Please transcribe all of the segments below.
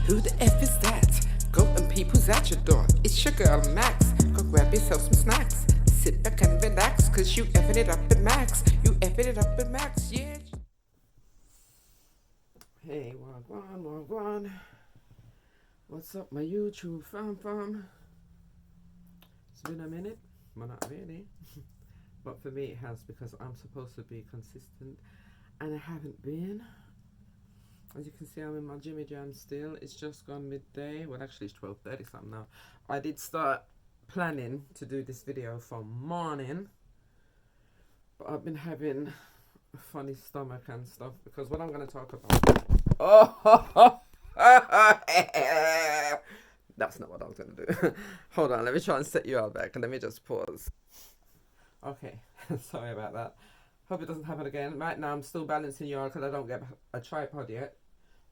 Who the F is that? Go and peep who's at your door. It's your girl Max. Go grab yourself some snacks. Sit back and relax, cause you effing it up at Max. You effing it up at Max, yeah. Hey, wagwan. What's up, my YouTube fam? It's been a minute. Well, not really. But for me it has, because I'm supposed to be consistent and I haven't been. As you can see, I'm in my Jimmy Jam still. It's just gone midday. Well, actually it's 12:30 something now. I did start planning to do this video from morning, but I've been having a funny stomach and stuff, because what I'm going to talk about... Oh! That's not what I was going to do. Hold on, let me try and set you all back, and let me just pause. Okay, sorry about that. Hope it doesn't happen again. Right now I'm still balancing you all because I don't get a tripod yet.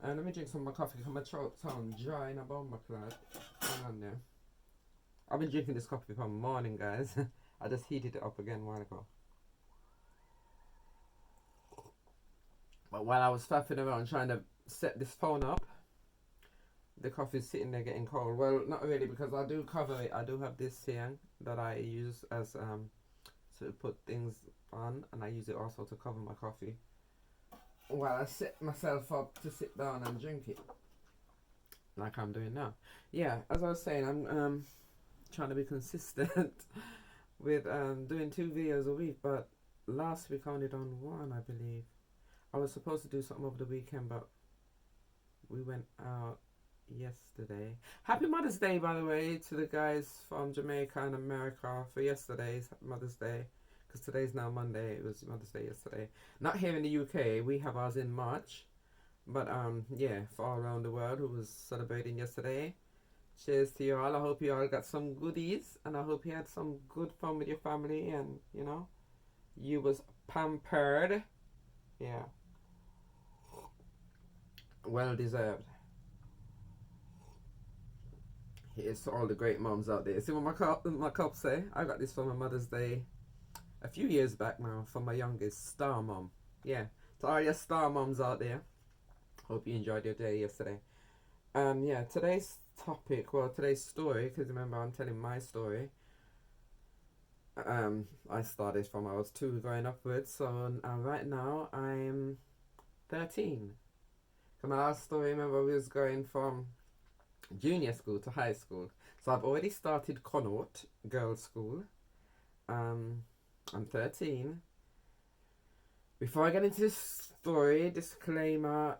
Let me drink some of my coffee because my throat's on dry and I'm on my cloud. Hang on there. I've been drinking this coffee from morning, guys. I just heated it up again a while ago. But while I was faffing around trying to set this phone up, the coffee's sitting there getting cold. Well, not really, because I do cover it. I do have this here that I use as to put things on, and I use it also to cover my coffee while I set myself up to sit down and drink it, like I'm doing now. Yeah, as I was saying, I'm trying to be consistent with doing 2 videos a week, but last week I only done 1, I believe. I was supposed to do something over the weekend, but we went out yesterday. Happy Mother's Day, by the way, to the guys from Jamaica and America for yesterday's Mother's Day, because today's now Monday. It was Mother's Day yesterday. Not here in the UK, we have ours in March, but yeah, for all around the world who was celebrating yesterday, cheers to you all. I hope you all got some goodies, and I hope you had some good fun with your family, and you know, you was pampered. Yeah, well deserved. Here's to all the great moms out there. See what my cup say? I got this for my Mother's Day a few years back now, from my youngest, Star Mom. Yeah, to all your Star Moms out there, hope you enjoyed your day yesterday. Yeah, today's topic, well, today's story, because remember I'm telling my story. I started from I was 2 going upwards, so right now I'm 13. So my last story, remember, we was going from junior school to high school. So I've already started Connaught Girls' School. I'm 13. Before I get into this story, disclaimer,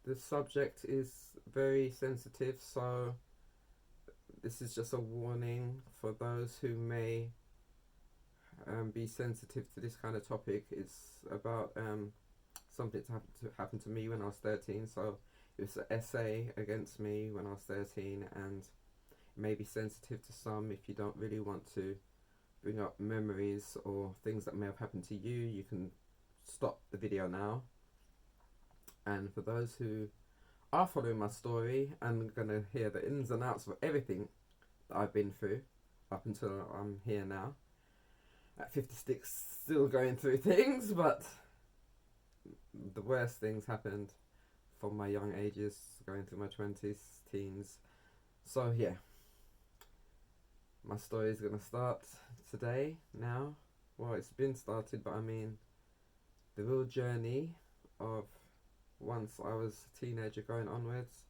the subject is very sensitive, so this is just a warning for those who may be sensitive to this kind of topic. It's about something to happen to me when I was 13, so it was an essay against me when I was 13, and it may be sensitive to some. If you don't really want to bring up memories or things that may have happened to you, you can stop the video now. And for those who are following my story and gonna hear the ins and outs of everything that I've been through up until I'm here now, at 56, still going through things, but the worst things happened from my young ages, going through my 20s, teens. So yeah, my story is gonna start today, now. Well, it's been started, but I mean the real journey of once I was a teenager going onwards.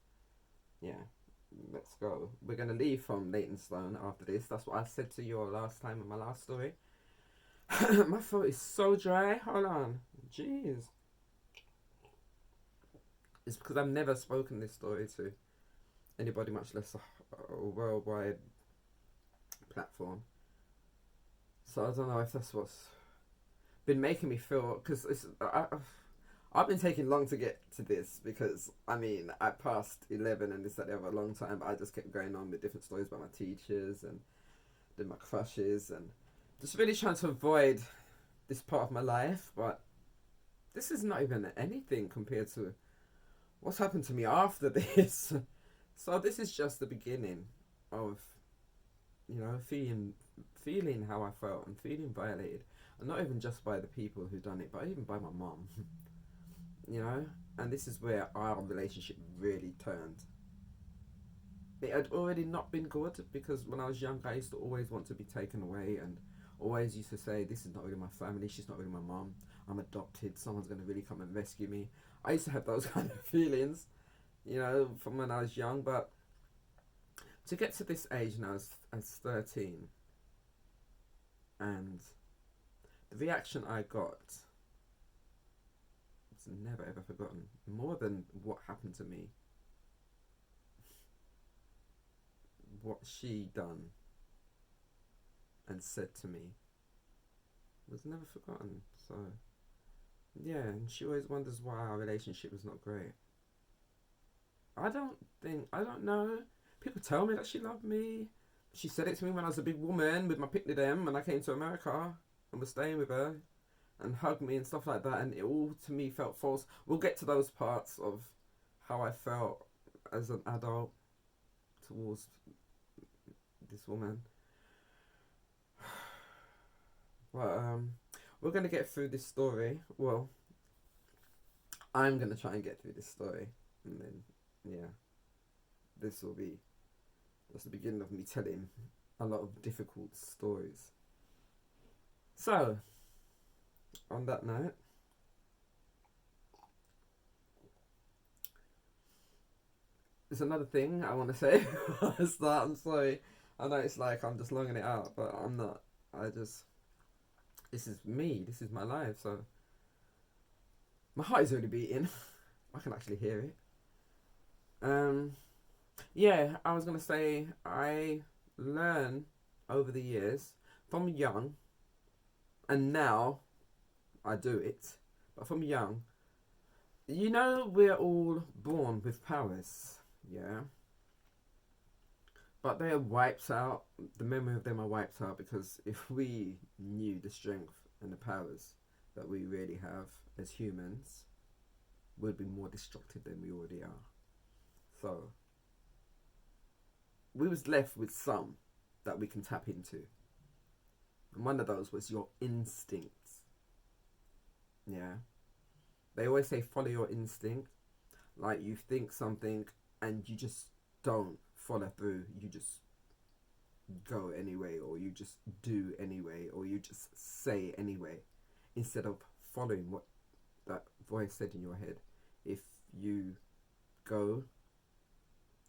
Yeah, let's go. We're gonna leave from Leytonstone after this. That's what I said to you all last time in my last story. My throat is so dry. Hold on, jeez. It's because I've never spoken this story to anybody, much less a worldwide platform. So I don't know if that's what's been making me feel, because I've been taking long to get to this, because I mean I passed 11 and this that the other a long time, but I just kept going on with different stories about my teachers and then my crushes, and just really trying to avoid this part of my life. But this is not even anything compared to what's happened to me after this. So this is just the beginning of, you know, feeling how I felt and feeling violated, and not even just by the people who done it, but even by my mom. You know, And this is where our relationship really turned. It had already not been good because when I was young, I used to always want to be taken away and always used to say, this is not really my family, she's not really my mom, I'm adopted, someone's going to really come and rescue me. I used to have those kind of feelings, you know, from when I was young. But to get to this age now, as 13, and the reaction I got, it's never ever forgotten. More than what happened to me, what she done and said to me was never forgotten. So yeah, and she always wonders why our relationship was not great. I don't know. People tell me that she loved me. She said it to me when I was a big woman with my picnic them when I came to America and was staying with her, and hugged me and stuff like that, and it all to me felt false. We'll get to those parts of how I felt as an adult towards this woman. But we're gonna get through this story. Well, I'm gonna try and get through this story, and then yeah, this will be just the beginning of me telling a lot of difficult stories. So, on that note, there's another thing I want to say. I'm sorry. I know it's like I'm just longing it out, but I'm not. This is me. This is my life. So, my heart is already beating. I can actually hear it. Yeah, I was gonna say I learn over the years from young, and now I do it. But from young, you know, we're all born with powers, yeah. But they are wiped out. The memory of them are wiped out because if we knew the strength and the powers that we really have as humans, we'd be more destructive than we already are. So we was left with some that we can tap into. And one of those was your instincts. Yeah. They always say follow your instinct. Like you think something and you just don't follow through. You just go anyway, or you just do anyway, or you just say anyway, instead of following what that voice said in your head. If you go,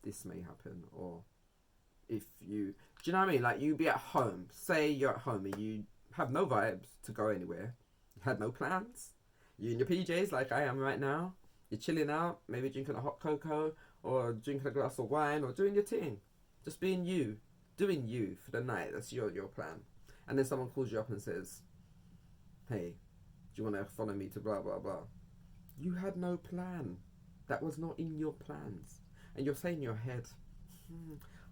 this may happen. Or if you, do you know what I mean? Like you be at home, say you're at home and you have no vibes to go anywhere. You had no plans. You're in your PJs like I am right now. You're chilling out, maybe drinking a hot cocoa or drinking a glass of wine or doing your thing. Just being you, doing you for the night. That's your plan. And then someone calls you up and says, hey, do you want to follow me to blah, blah, blah. You had no plan. That was not in your plans. And you're saying in your head,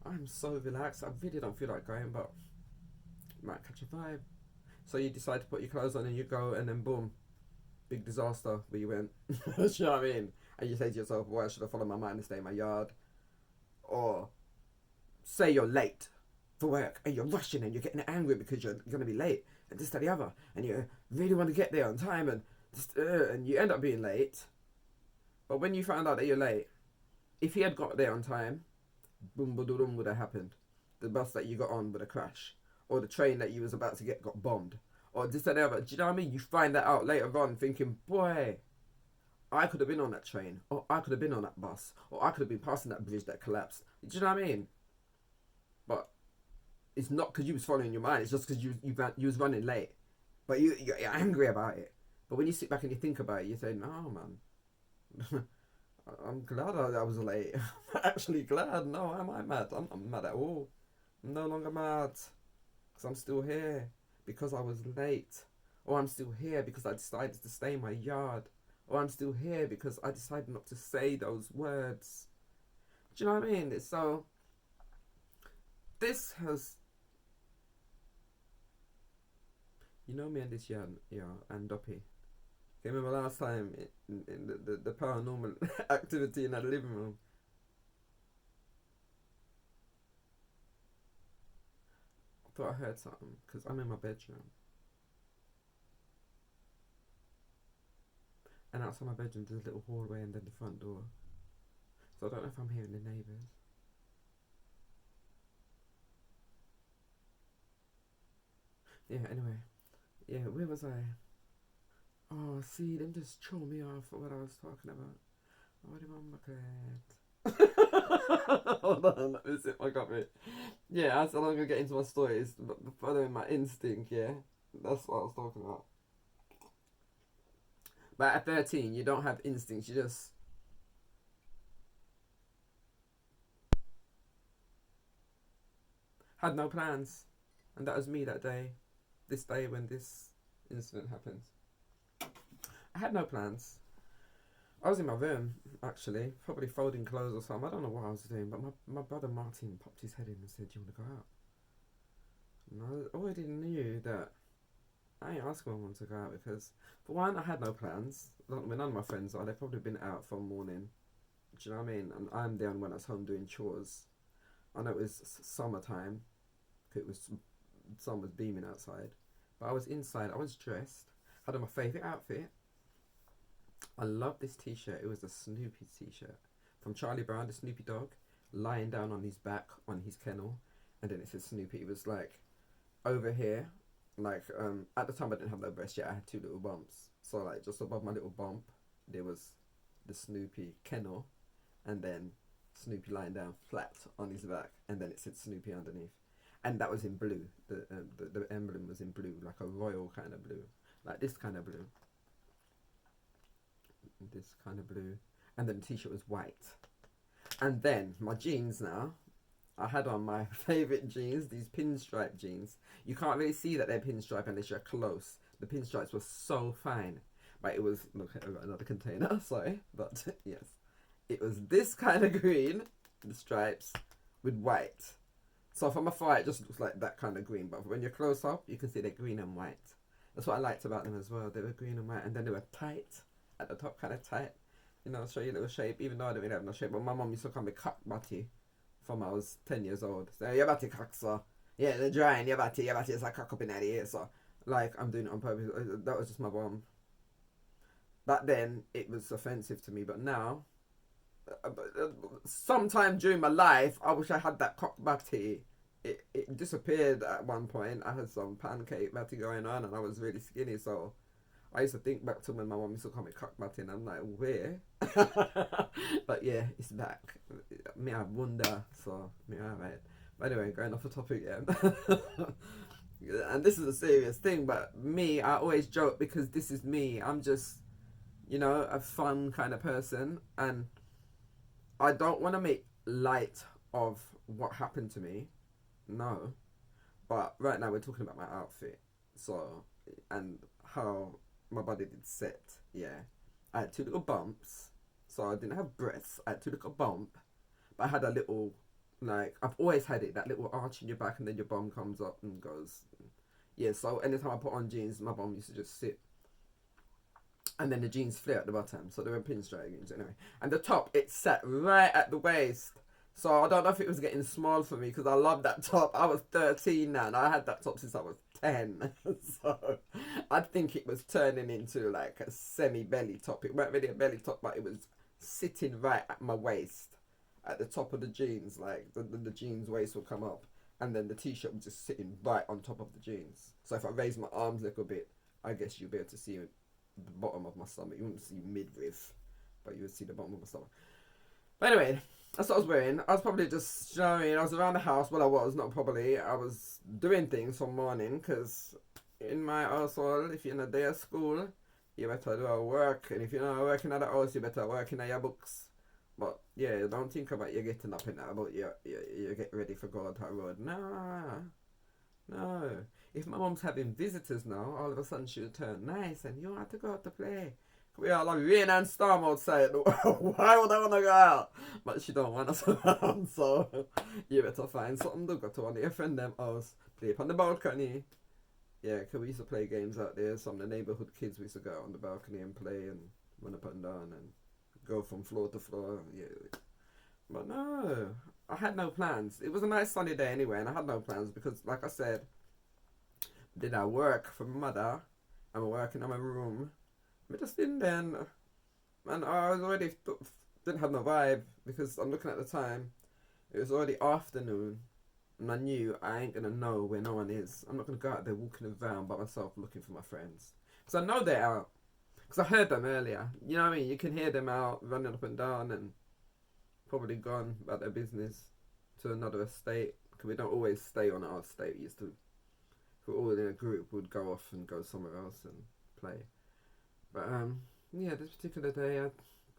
I'm so relaxed. I really don't feel like going, but might catch a vibe. So you decide to put your clothes on and you go, and then boom, big disaster where you went. You know what I mean? And you say to yourself, well, I should have followed my mind and stayed in my yard. Or say you're late for work and you're rushing and you're getting angry because you're going to be late and this, that, the other. And you really want to get there on time and you end up being late. But when you found out that you're late, if he had got there on time, boom, boom, boom, would have happened. The bus that you got on would have crashed. Or the train that you was about to get got bombed. Or this, that, the other. Do you know what I mean? You find that out later on thinking, boy, I could have been on that train. Or I could have been on that bus. Or I could have been passing that bridge that collapsed. Do you know what I mean? But it's not because you was following your mind. It's just because you was running late. But you're angry about it. But when you sit back and you think about it, you say, no, man. I'm glad I was late. I'm actually glad. No, am I mad? I'm not mad at all. I'm no longer mad. Because I'm still here. Because I was late. Or I'm still here because I decided to stay in my yard. Or I'm still here because I decided not to say those words. Do you know what I mean? So, this has... You know me and this yarn, and Doppy. I remember last time in the paranormal activity in that living room. I thought I heard something because I'm in my bedroom. And outside my bedroom, there's a little hallway and then the front door. So I don't know if I'm hearing the neighbours. Yeah, anyway. Yeah, where was I? Oh, see, them just throw me off what I was talking about. Oh, the mama cat. Hold on, let me see if I got it. Yeah, as long as I get into my stories, following my instinct, yeah. That's what I was talking about. But at 13, you don't have instincts, you just had no plans. And that was me that day. This day when this incident happened. I had no plans. I was in my room, actually, probably folding clothes or something. I don't know what I was doing, but my brother Martin popped his head in and said, "Do you want to go out?" And I already knew that I ain't asking my mum to go out because, for one, I had no plans. None of my friends are. They've probably been out from morning. Do you know what I mean? And I'm the only one that's home doing chores. I know it was summertime. It was sun was beaming outside, but I was inside. I was dressed. Had on my favourite outfit. I love this t-shirt. It was a Snoopy t-shirt from Charlie Brown, the Snoopy dog, lying down on his back on his kennel, and then it says Snoopy. It was like over here, like at the time I didn't have no breast yet. I had two little bumps, so like just above my little bump, there was the Snoopy kennel, and then Snoopy lying down flat on his back, and then it said Snoopy underneath, and that was in blue. The emblem was in blue, like a royal kind of blue, like this kind of blue. This kind of blue, and then the t-shirt was white. And then my jeans now, I had on my favourite jeans, these pinstripe jeans. You can't really see that they're pinstripe unless you're close. The pinstripes were so fine. But it was, look, I've got another container, sorry, but yes. It was this kind of green, the stripes, with white. So from afar it just looks like that kind of green, but when you're close up, you can see they're green and white. That's what I liked about them as well. They were green and white, and then they were tight. At the top, kind of tight, you know, show you a little shape, even though I don't really have no shape. But my mum used to call me cock body from I was 10 years old. So, your body cock, so. Yeah, they're drying, your body is like cock up in the ear, so. Like, I'm doing it on purpose. That was just my mum. Back then, it was offensive to me, but now, sometime during my life, I wish I had that cock body. It disappeared at one point. I had some pancake body going on, and I was really skinny, so. I used to think back to when my mum used to call me cockbatting. I'm like, where? But yeah, it's back. Me, I wonder. So, me, alright. But anyway, going off the topic again. And this is a serious thing, but me, I always joke because this is me. I'm just, you know, a fun kind of person. And I don't want to make light of what happened to me. No. But right now we're talking about my outfit. So, and how my body did set, yeah. I had two little bumps, so I didn't have breasts. I had two little bump, but I had a little, like, I've always had it, that little arch in your back, and then your bum comes up and goes. Yeah, so anytime I put on jeans, my bum used to just sit. And then the jeans flare at the bottom, so they were pinstripe jeans anyway. And the top, it sat right at the waist. So I don't know if it was getting small for me, because I love that top. I was 13 now, and I had that top since I was 10. So I think it was turning into like a semi-belly top. It wasn't really a belly top, but it was sitting right at my waist, at the top of the jeans. Like the jeans waist will come up, and then the t-shirt was just sitting right on top of the jeans. So if I raise my arms a little bit, I guess you'll be able to see the bottom of my stomach. You wouldn't see midriff, but you would see the bottom of my stomach. But anyway, that's what I was wearing. I was probably just, you know what I mean, I was around the house. Well, I was, not probably. I was doing things from morning, because in my household, if you're in a day of school, you better do a work. And if you're not working at the house, you better work in your books. But yeah, don't think about you getting up in that, about you get ready for God to road. No. No. If my mom's having visitors now, all of a sudden she'll turn nice and you have to go out to play. We are like rain and storm outside. Why would I want to go out? But she don't want us around, so you better find something to go to one of your friend them house. Play up on the balcony. Yeah, because we used to play games out there. Some of the neighbourhood kids, we used to go out on the balcony and play and run up and down and go from floor to floor. Yeah. But no, I had no plans. It was a nice sunny day anyway, and I had no plans because, like I said, did I work for my mother? I'm working in my room. I just in there and And I was already didn't have no vibe because I'm looking at the time. It was already afternoon, and I knew I ain't gonna know where no one is. I'm not gonna go out there walking around by myself looking for my friends because I know they're out. Because I heard them earlier. You know what I mean? You can hear them out running up and down and probably gone about their business to another estate. Because we don't always stay on our estate. We used to, if we're all in a group, we'd go off and go somewhere else and play. But yeah, this particular day I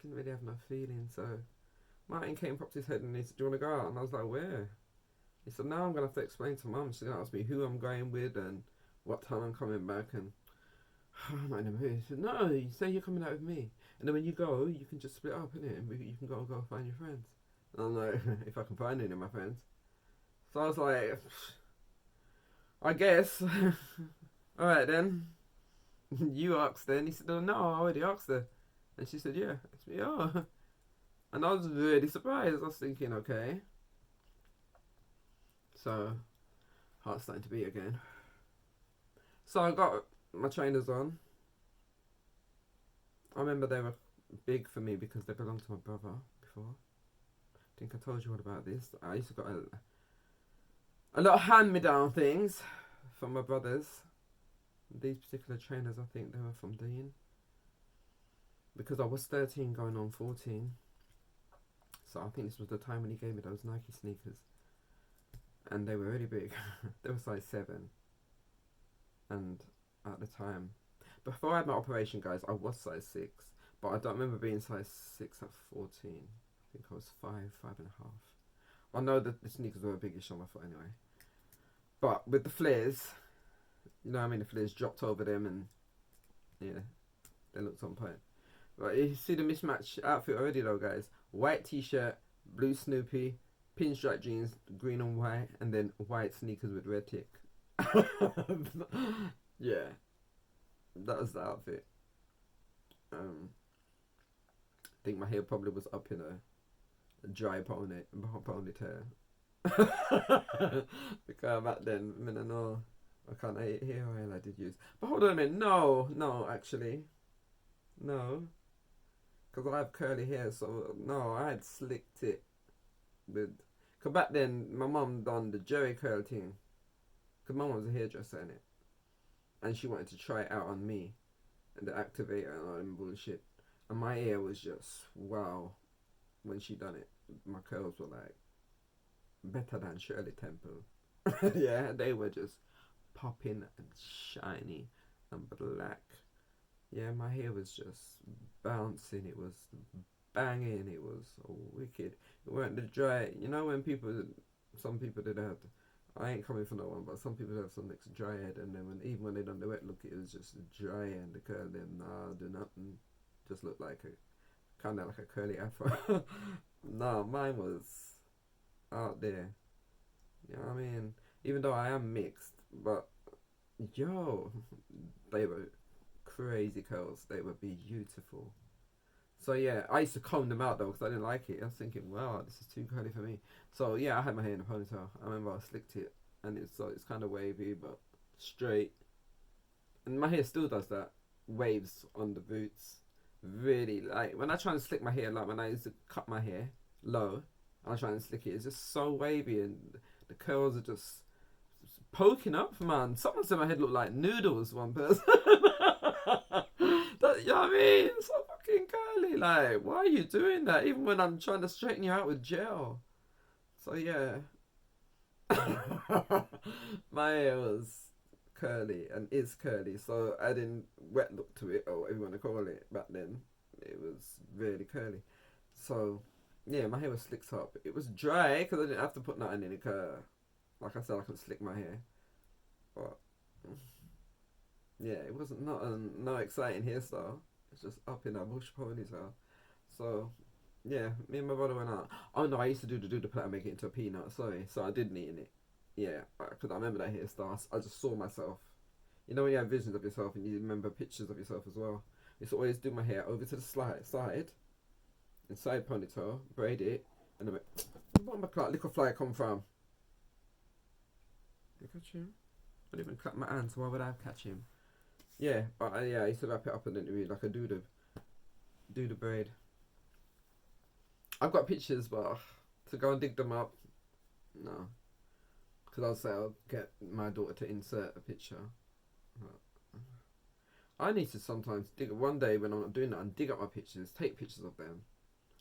didn't really have no feeling. So Martin came, popped his head and he said, "Do you want to go out?" And I was like, "Where?" He said, "No, I'm going to have to explain to Mum. She's going to ask me who I'm going with and what time I'm coming back." And I'm not in the mood. He said, "No, you say you're coming out with me. And then when you go, you can just split up, innit? And you can go find your friends." And I'm like, if I can find any of my friends. So I was like, I guess. Alright then. You asked her. And he said, "Oh, no, I already asked her." And she said, "Yeah." I said, "Yeah." And I was really surprised. I was thinking, okay. So, heart's starting to beat again. So I got my trainers on. I remember they were big for me because they belonged to my brother before. I think I told you all about this. I used to got a lot of hand-me-down things from my brothers. These particular trainers, I think they were from Dean. Because I was 13 going on 14. So I think this was the time when he gave me those Nike sneakers. And they were really big. They were size 7. And at the time, before I had my operation, guys, I was size 6. But I don't remember being size 6 at 14. I think I was 5.5. I know that the sneakers were biggish on my foot anyway. But with the flares, you know what I mean? The flares dropped over them and, yeah, they looked on point. But you see the mismatch outfit already though, guys. White t-shirt, blue Snoopy, pinstripe jeans, green and white, and then white sneakers with red tick. Yeah, that was the outfit. I think my hair probably was up in a dry ponytail. Because back then, I mean, I know I can't hair oil I did use. But hold on a minute, no, actually, no, because I have curly hair, so no, I had slicked it with. Cause back then, my mum done the Jerry curl thing. Cause my mum was a hairdresser in it, and she wanted to try it out on me, and the activator and all that bullshit. And my hair was just wow when she done it. My curls were like better than Shirley Temple. Yeah, they were just popping and shiny and black. Yeah, my hair was just bouncing. It was banging. It was wicked. It weren't the dry. You know when some people did have. I ain't coming for no one, but some people have some next dry head, and then even when they done the wet look, it was just dry and the curl. Then nah, do nothing. Just looked like a kind of like a curly afro. No, mine was out there. You know what I mean? Even though I am mixed, but yo, they were crazy curls. They were beautiful. So yeah, I used to comb them out though because I didn't like it. I was thinking, wow, this is too curly for me. So yeah, I had my hair in a ponytail. I remember I slicked it, and it's kind of wavy but straight. And my hair still does that, waves on the roots. Really, like when I try and slick my hair, like when I used to cut my hair low, and I try and slick it, it's just so wavy, and the curls are just poking up, man. Someone said my head looked like noodles. One person. You know what I mean? It's so fucking curly. Like, why are you doing that? Even when I'm trying to straighten you out with gel. So yeah, my hair was curly and is curly. So adding wet look to it, or whatever you want to call it, back then it was really curly. So yeah, my hair was slicked up. It was dry because I didn't have to put nothing in it. Like I said, I could slick my hair, but yeah, it wasn't not no exciting hairstyle. It's just up in a bush ponytail. So yeah, me and my brother went out. Oh no, I used to do the plait and make it into a peanut. Sorry, so I did neat in it. Yeah, because I remember that hairstyle. I just saw myself. You know when you have visions of yourself and you remember pictures of yourself as well. I used to always do my hair over to the side, inside ponytail, braid it, and then where my little fly come from? Did I catch him? I didn't even clap my hands, so why would I catch him? Yeah, but yeah, I used to wrap it up and then do it like a doodle. do the braid. I've got pictures, but to go and dig them up, no. Because I'll say I'll get my daughter to insert a picture. I need to sometimes dig one day when I'm not doing that and dig up my pictures, take pictures of them,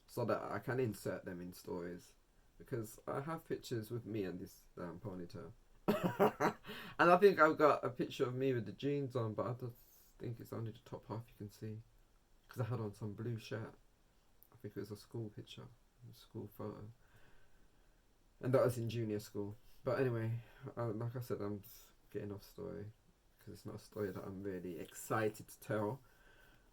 so that I can insert them in stories. Because I have pictures with me and this ponytail. And I think I've got a picture of me with the jeans on, but I just think it's only the top half you can see. Because I had on some blue shirt. I think it was a school picture, a school photo. And that was in junior school. But anyway, like I said, I'm just getting off story. Because it's not a story that I'm really excited to tell.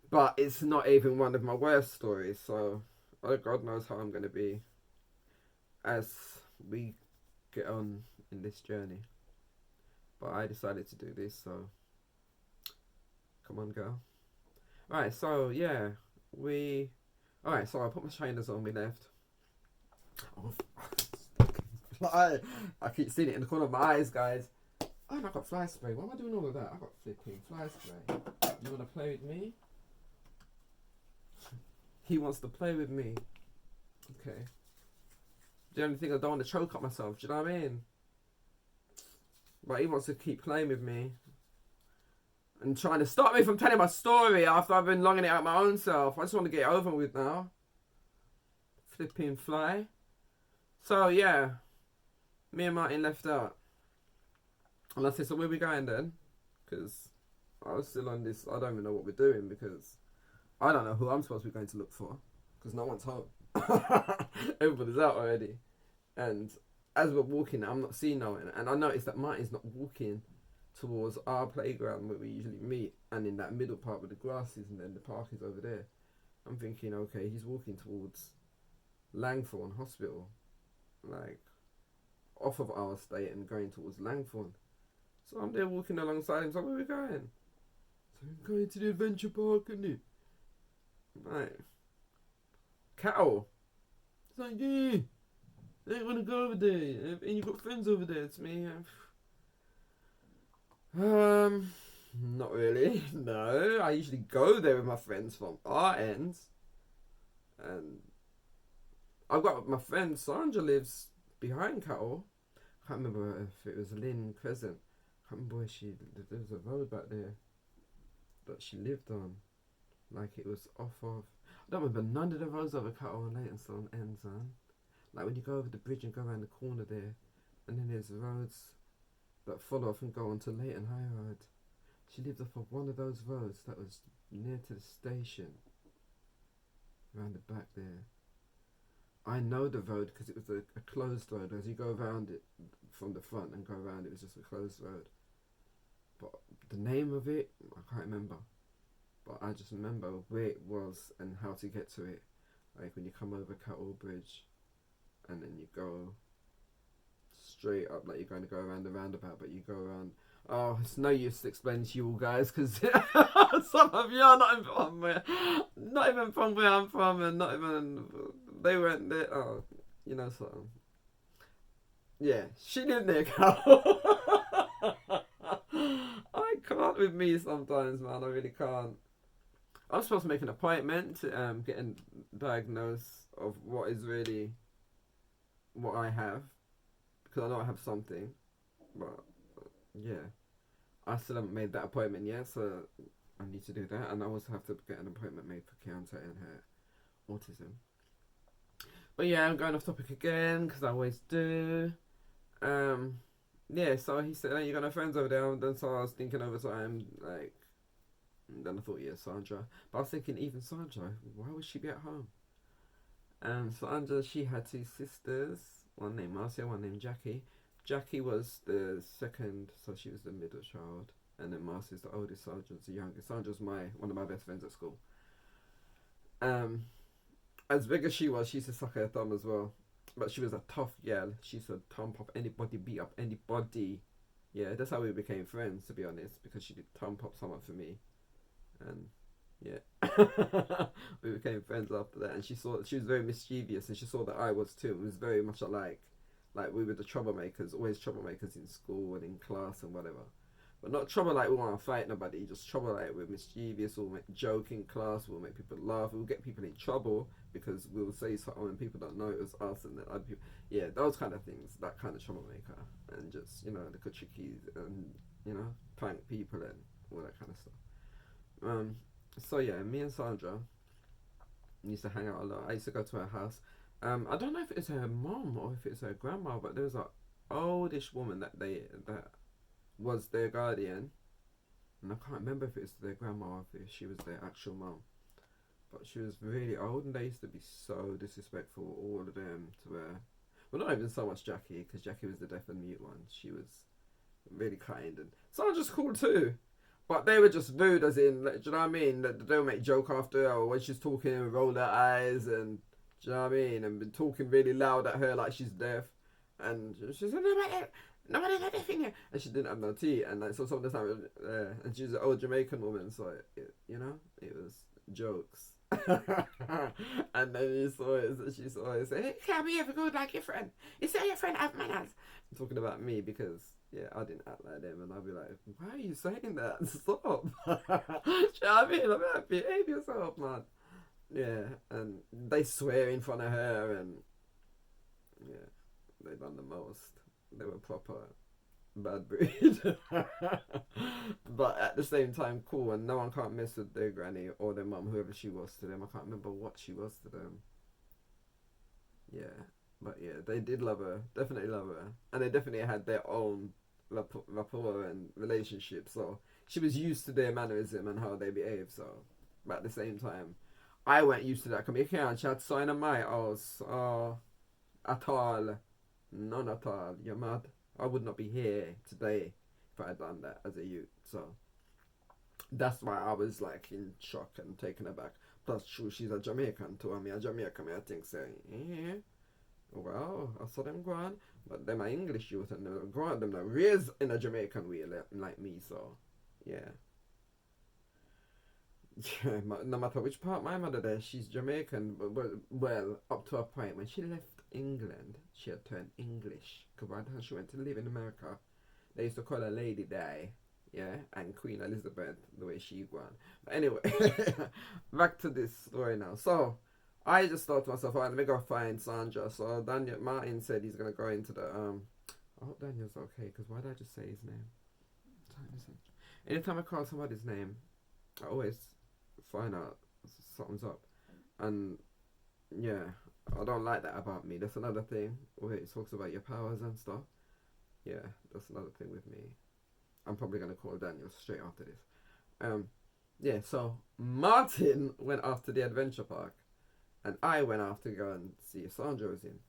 But it's not even one of my worst stories. So, God knows how I'm going to be as we get on in this journey. But I decided to do this, so come on, girl. Right, so yeah, alright, so I put my trainers on, we left. Oh, I keep seeing it in the corner of my eyes, guys. Oh, and I got fly spray. Why am I doing all of that? I got flipping fly spray. You want to play with me? He wants to play with me. Okay. The only thing I don't want to choke up myself, do you know what I mean? But he wants to keep playing with me. And trying to stop me from telling my story after I've been longing it out my own self. I just want to get it over with now. Flipping fly. So yeah. Me and Martin left out. And I said, so where we going then? Because I was still on this, I don't even know what we're doing because I don't know who I'm supposed to be going to look for. Because no one's home. Everybody's out already. And as we're walking, I'm not seeing no one. And I noticed that Martin's not walking towards our playground where we usually meet. And in that middle part where the grass is and then the park is over there. I'm thinking, okay, he's walking towards Langthorne Hospital. Like, off of our estate and going towards Langthorne. So I'm there walking alongside him. So where are we going? So we're going to the adventure park, isn't it? Right. Cattle. It's like, yeah. I don't want to go over there. And you've got friends over there. It's me. Not really. No. I usually go there with my friends from our ends. And I've got my friend Sandra lives behind Cattle. I can't remember if it was Lynn Crescent. I can't remember where there was a road back there that she lived on. Like it was off of, I don't remember none of the roads over Cattle and Leytonstone ends on. Like when you go over the bridge and go around the corner there, and then there's roads that follow off and go onto Leyton High Road. She lived off of one of those roads that was near to the station. Around the back there. I know the road because it was a closed road. As you go around it from the front and go around, it was just a closed road. But the name of it, I can't remember. But I just remember where it was and how to get to it. Like when you come over Cattle Bridge and then you go straight up, like you're going to go around the roundabout, but you go around. Oh, it's no use explaining to you all guys because some of you are not even from where I'm from, and not even they weren't there. Oh, you know something. Yeah, she lived near Cattle. I can't with me sometimes, man. I really can't. I'm supposed to make an appointment to get a diagnosis of what is really what I have, because I know I have something, but yeah, I still haven't made that appointment yet, so I need to do that, and I also have to get an appointment made for Keontae and her autism. But yeah, I'm going off topic again because I always do. Yeah, so he said, "Oh, you got no friends over there?" And then so I was thinking over time, like. And then I thought, yeah, Sandra. But I was thinking, even Sandra, why would she be at home? Sandra, she had two sisters, one named Marcia, one named Jackie. Jackie was the second, so she was the middle child. And then Marcia's the oldest, Sandra's the youngest. Sandra's one of my best friends at school. As big as she was, she used to suck her thumb as well. But she was a tough girl. She used to thump up anybody, beat up anybody. Yeah, that's how we became friends, to be honest, because she did thump up someone for me. And yeah, we became friends after that. And she was very mischievous, and she saw that I was too. It was very much alike. Like we were the troublemakers, always troublemakers in school and in class and whatever. But not trouble like we want to fight nobody, just trouble like we're mischievous, we'll make joke in class, we'll make people laugh, we'll get people in trouble because we'll say something and people don't know it was us and then other people. Yeah, those kind of things, that kind of troublemaker. And just, little trickies and, prank people and all that kind of stuff. So yeah, me and Sandra used to hang out a lot. I used to go to her house. I don't know if it's her mom or if it's her grandma, but there was a oldish woman that was their guardian, and I can't remember if it's their grandma or if she was their actual mom. But she was really old, and they used to be so disrespectful, all of them, to her. Well, not even so much Jackie, because Jackie was the deaf and mute one. She was really kind, and Sandra's cool too. But they were just rude, as in, like, do you know what I mean? They would make joke after her, or when she's talking, roll their eyes, and do you know what I mean? And been talking really loud at her like she's deaf, and she said, Nobody got deaf in here, and she didn't have no teeth, and like so some of the time, and she's an old Jamaican woman, so it was jokes. And then she saw it, say, "Hey, can't be ever good like your friend. You say your friend have manners." I'm talking about me because I didn't act like them, and I'd be like, "Why are you saying that? Stop!" Do you know what I mean? I'm like, behave yourself, man. Yeah, and they swear in front of her, and they done the most. They were proper bad breed. But at the same time cool, and no one can't mess with their granny or their mum, whoever she was to them. I can't remember what she was to them. But they did love her, definitely love her, and they definitely had their own rapport and relationship, so she was used to their mannerism and how they behave. So but at the same time I weren't used to that. Come here, can't chat sign of my house at all. None at all. You're mad. I would not be here today if I had done that as a youth. So that's why I was like in shock and taken aback. Plus, true, she's a Jamaican too. I mean, a Jamaican, I think, say, well, I saw them go on, but them are English youth and them go on, them not raised in a Jamaican way like me. So, yeah. Yeah, no matter which part my mother there, she's Jamaican. But well, up to a point when she left England, she had turned English. Because by the time she went to live in America, they used to call her Lady Di, and Queen Elizabeth, the way she went. But anyway, back to this story now. So I just thought to myself, alright, let me go find Sandra. So Daniel Martin said he's gonna go into the I hope Daniel's okay, because why did I just say his name? What time is it? Anytime I call somebody's name, I always find out something's up, and I don't like that about me. That's another thing where it talks about your powers and stuff. That's another thing with me. I'm probably gonna call Daniel straight after this. So Martin went after the adventure park, and I went after to go and see if Sandra was in.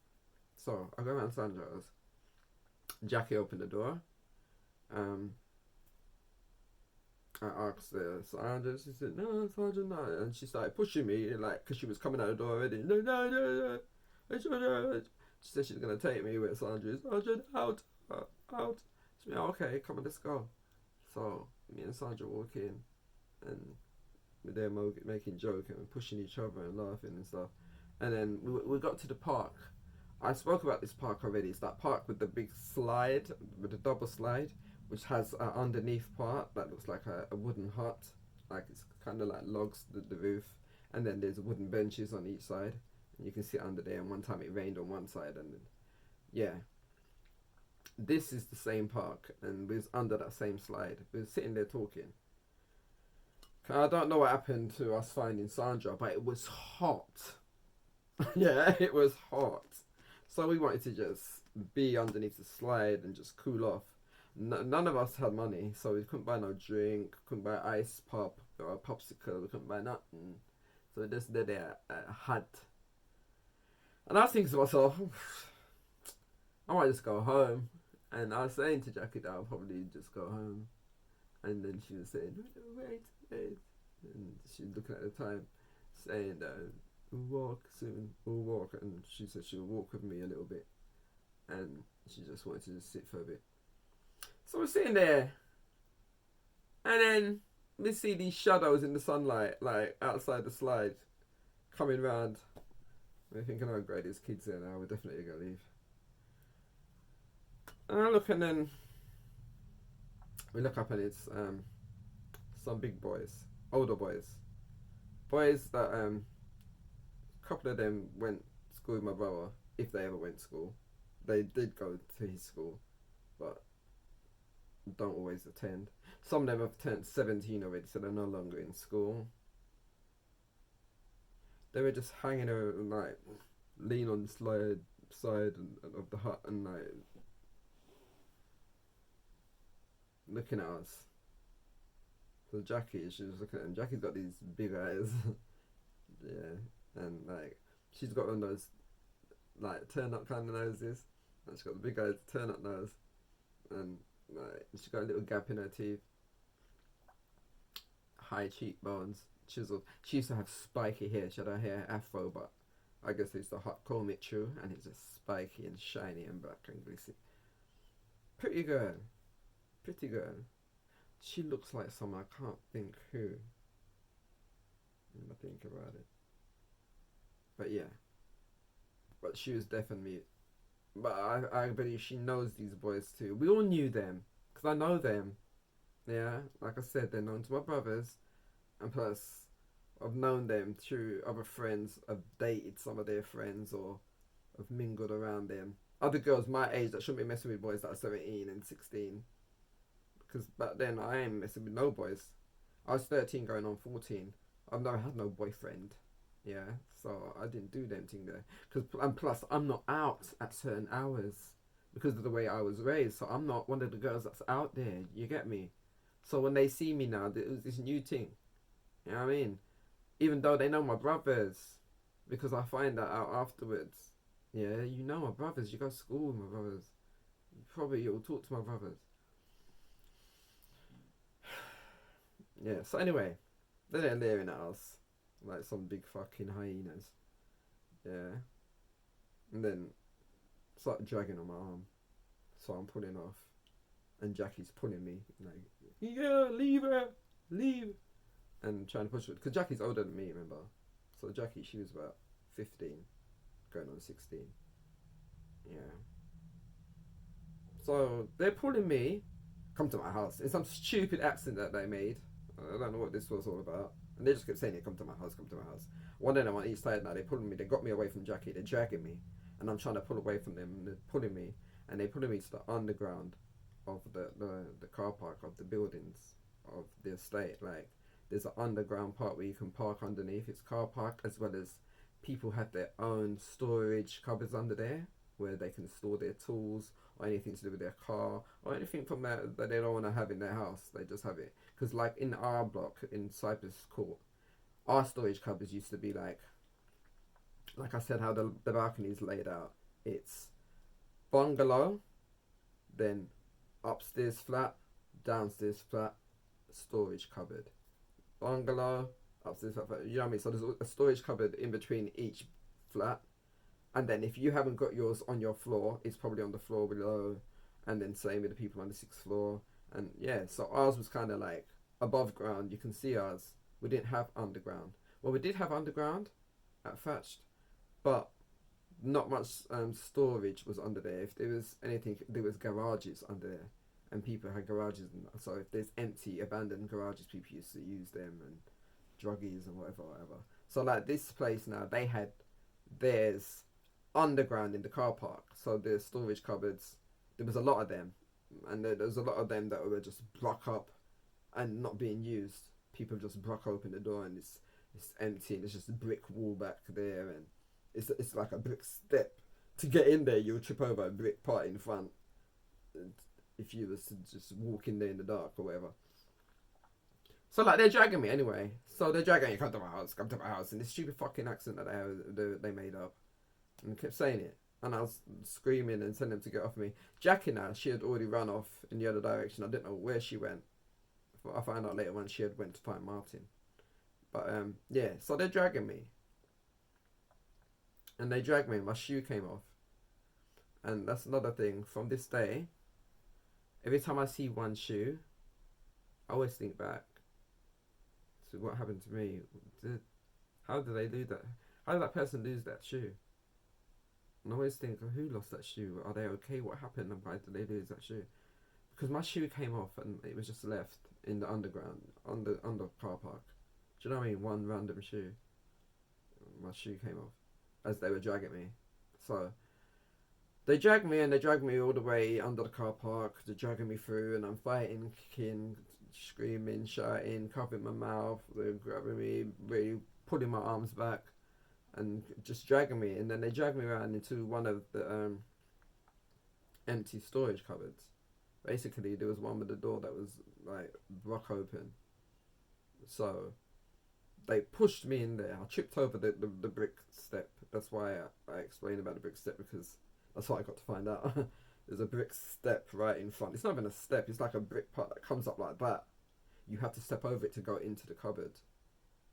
So I go around Sandra's. Jackie opened the door. I asked Sandra, she said, "No, Sandra, no." And she started pushing me, like, because she was coming out the door already. No. She said she's going to take me with Sandra. Sandra, out. She said, "Okay, come on, let's go." So, me and Sandra walk in, and we're there making jokes and pushing each other and laughing and stuff. And then we got to the park. I spoke about this park already. It's that park with the big slide, with the double slide, which has an underneath part that looks like a wooden hut, like it's kind of like logs, the roof, and then there's wooden benches on each side, and you can sit under there. And one time it rained on one side, and this is the same park, and we was under that same slide. We were sitting there talking. I don't know what happened to us finding Sandra, but it was hot. It was hot. So we wanted to just be underneath the slide and just cool off. None of us had money, so we couldn't buy no drink, couldn't buy ice pop or a popsicle, we couldn't buy nothing. So we just did a hut. And I was thinking to myself, I might just go home. And I was saying to Jackie that I'll probably just go home. And then she was saying, wait. And she was looking at the time, saying that we'll walk. And she said she would walk with me a little bit. And she just wanted to just sit for a bit. So we're sitting there, and then we see these shadows in the sunlight, like outside the slide, coming round. We're thinking, oh great, there's kids there now, we're definitely gonna leave. And I look, and then We look up and it's some big boys, older boys that a couple of them went to school with my brother, if they ever went to school. They did go to his school, but don't always attend. Some of them have turned 17 already, so they're no longer in school. They were just hanging out and like lean on the side of the hut and like looking at us. So Jackie, she was looking at him. Jackie's got these big eyes. Yeah, and like she's got one of those like turn up kind of noses. And she's got the big eyes, turn up nose, and like she's got a little gap in her teeth, high cheekbones, chiseled. She used to have spiky hair. She had her hair afro, but I guess they used to hot comb it through, and it's just spiky and shiny and black and greasy. Pretty girl, pretty girl. She looks like someone, I can't think who. When I think about it. But yeah. But she was definitely. But I believe she knows these boys too. We all knew them. Because I know them. Yeah. Like I said, they're known to my brothers. And plus, I've known them through other friends. I've dated some of their friends or I've mingled around them. Other girls my age that shouldn't be messing with boys that are 17 and 16. Because back then I ain't messing with no boys. I was 13 going on 14. I've never had no boyfriend. Yeah, so I didn't do them thing there. And plus I'm not out at certain hours because of the way I was raised. So I'm not one of the girls that's out there. You get me? So when they see me now, it was this new thing. You know what I mean? Even though they know my brothers, because I find that out afterwards. Yeah, you know my brothers. You go to school with my brothers. Probably you'll talk to my brothers. Yeah, so anyway, they're there leering at us like some big fucking hyenas. Yeah. And then start dragging on my arm. So I'm pulling off. And Jackie's pulling me. Like, yeah, leave her! Leave! And trying to push her. Because Jackie's older than me, remember? So Jackie, she was about 15. Going on 16. Yeah. So they're pulling me. Come to my house. In some stupid accent that they made. I don't know what this was all about. And they just kept saying it, come to my house, come to my house. One of them on each side now, they're pulling me, they got me away from Jackie, they're dragging me. And I'm trying to pull away from them, and they're pulling me. And they're pulling me to the underground of the car park of the buildings of the estate. Like, there's an underground part where you can park underneath. It's car park, as well as people have their own storage cupboards under there, where they can store their tools, or anything to do with their car, or anything from that they don't want to have in their house. They just have it. Because like in our block in Cypress Court, our storage cupboards used to be like I said, how the balcony is laid out. It's bungalow, then upstairs flat, downstairs flat, storage cupboard. Bungalow, upstairs flat, you know what I mean? So there's a storage cupboard in between each flat. And then if you haven't got yours on your floor, it's probably on the floor below. And then same with the people on the 6th floor. And yeah, so ours was kind of like above ground. You can see ours. We didn't have underground. Well, we did have underground at Thatched, but not much storage was under there. If there was anything, there was garages under there. And people had garages. So if there's empty, abandoned garages, people used to use them, and druggies and whatever. So like this place now, they had theirs underground in the car park. So the storage cupboards, there was a lot of them. And there's a lot of them that were just block up and not being used. People just block open the door and it's empty, and it's just a brick wall back there, and it's like a brick step to get in there. You'll trip over a brick part in front if you was to just walk in there in the dark or whatever. So like they're dragging me anyway. So they're dragging me, come to my house, in this stupid fucking accent that they made up, and kept saying it. And I was screaming and telling them to get off me. Jackie now, she had already run off in the other direction. I didn't know where she went. But I found out later when she had went to find Martin. But yeah, so they're dragging me. And they dragged me, my shoe came off. And that's another thing. From this day, every time I see one shoe, I always think back to what happened to me. How did they do that? How did that person lose that shoe? And I always think, who lost that shoe? Are they okay? What happened? And why did they lose that shoe? because my shoe came off and it was just left in the underground, on the car park. Do you know what I mean? One random shoe. My shoe came off as they were dragging me. So they dragged me and they dragged me all the way under the car park. They're dragging me through and I'm fighting, kicking, screaming, shouting, covering my mouth. They're grabbing me, really pulling my arms back and just dragging me. And then they dragged me around into one of the empty storage cupboards. Basically, there was one with the door that was like rock open. So they pushed me in there. I tripped over the brick step. That's why I explained about the brick step, because that's what I got to find out. There's a brick step right in front. It's not even a step. It's like a brick part that comes up like that. You have to step over it to go into the cupboard.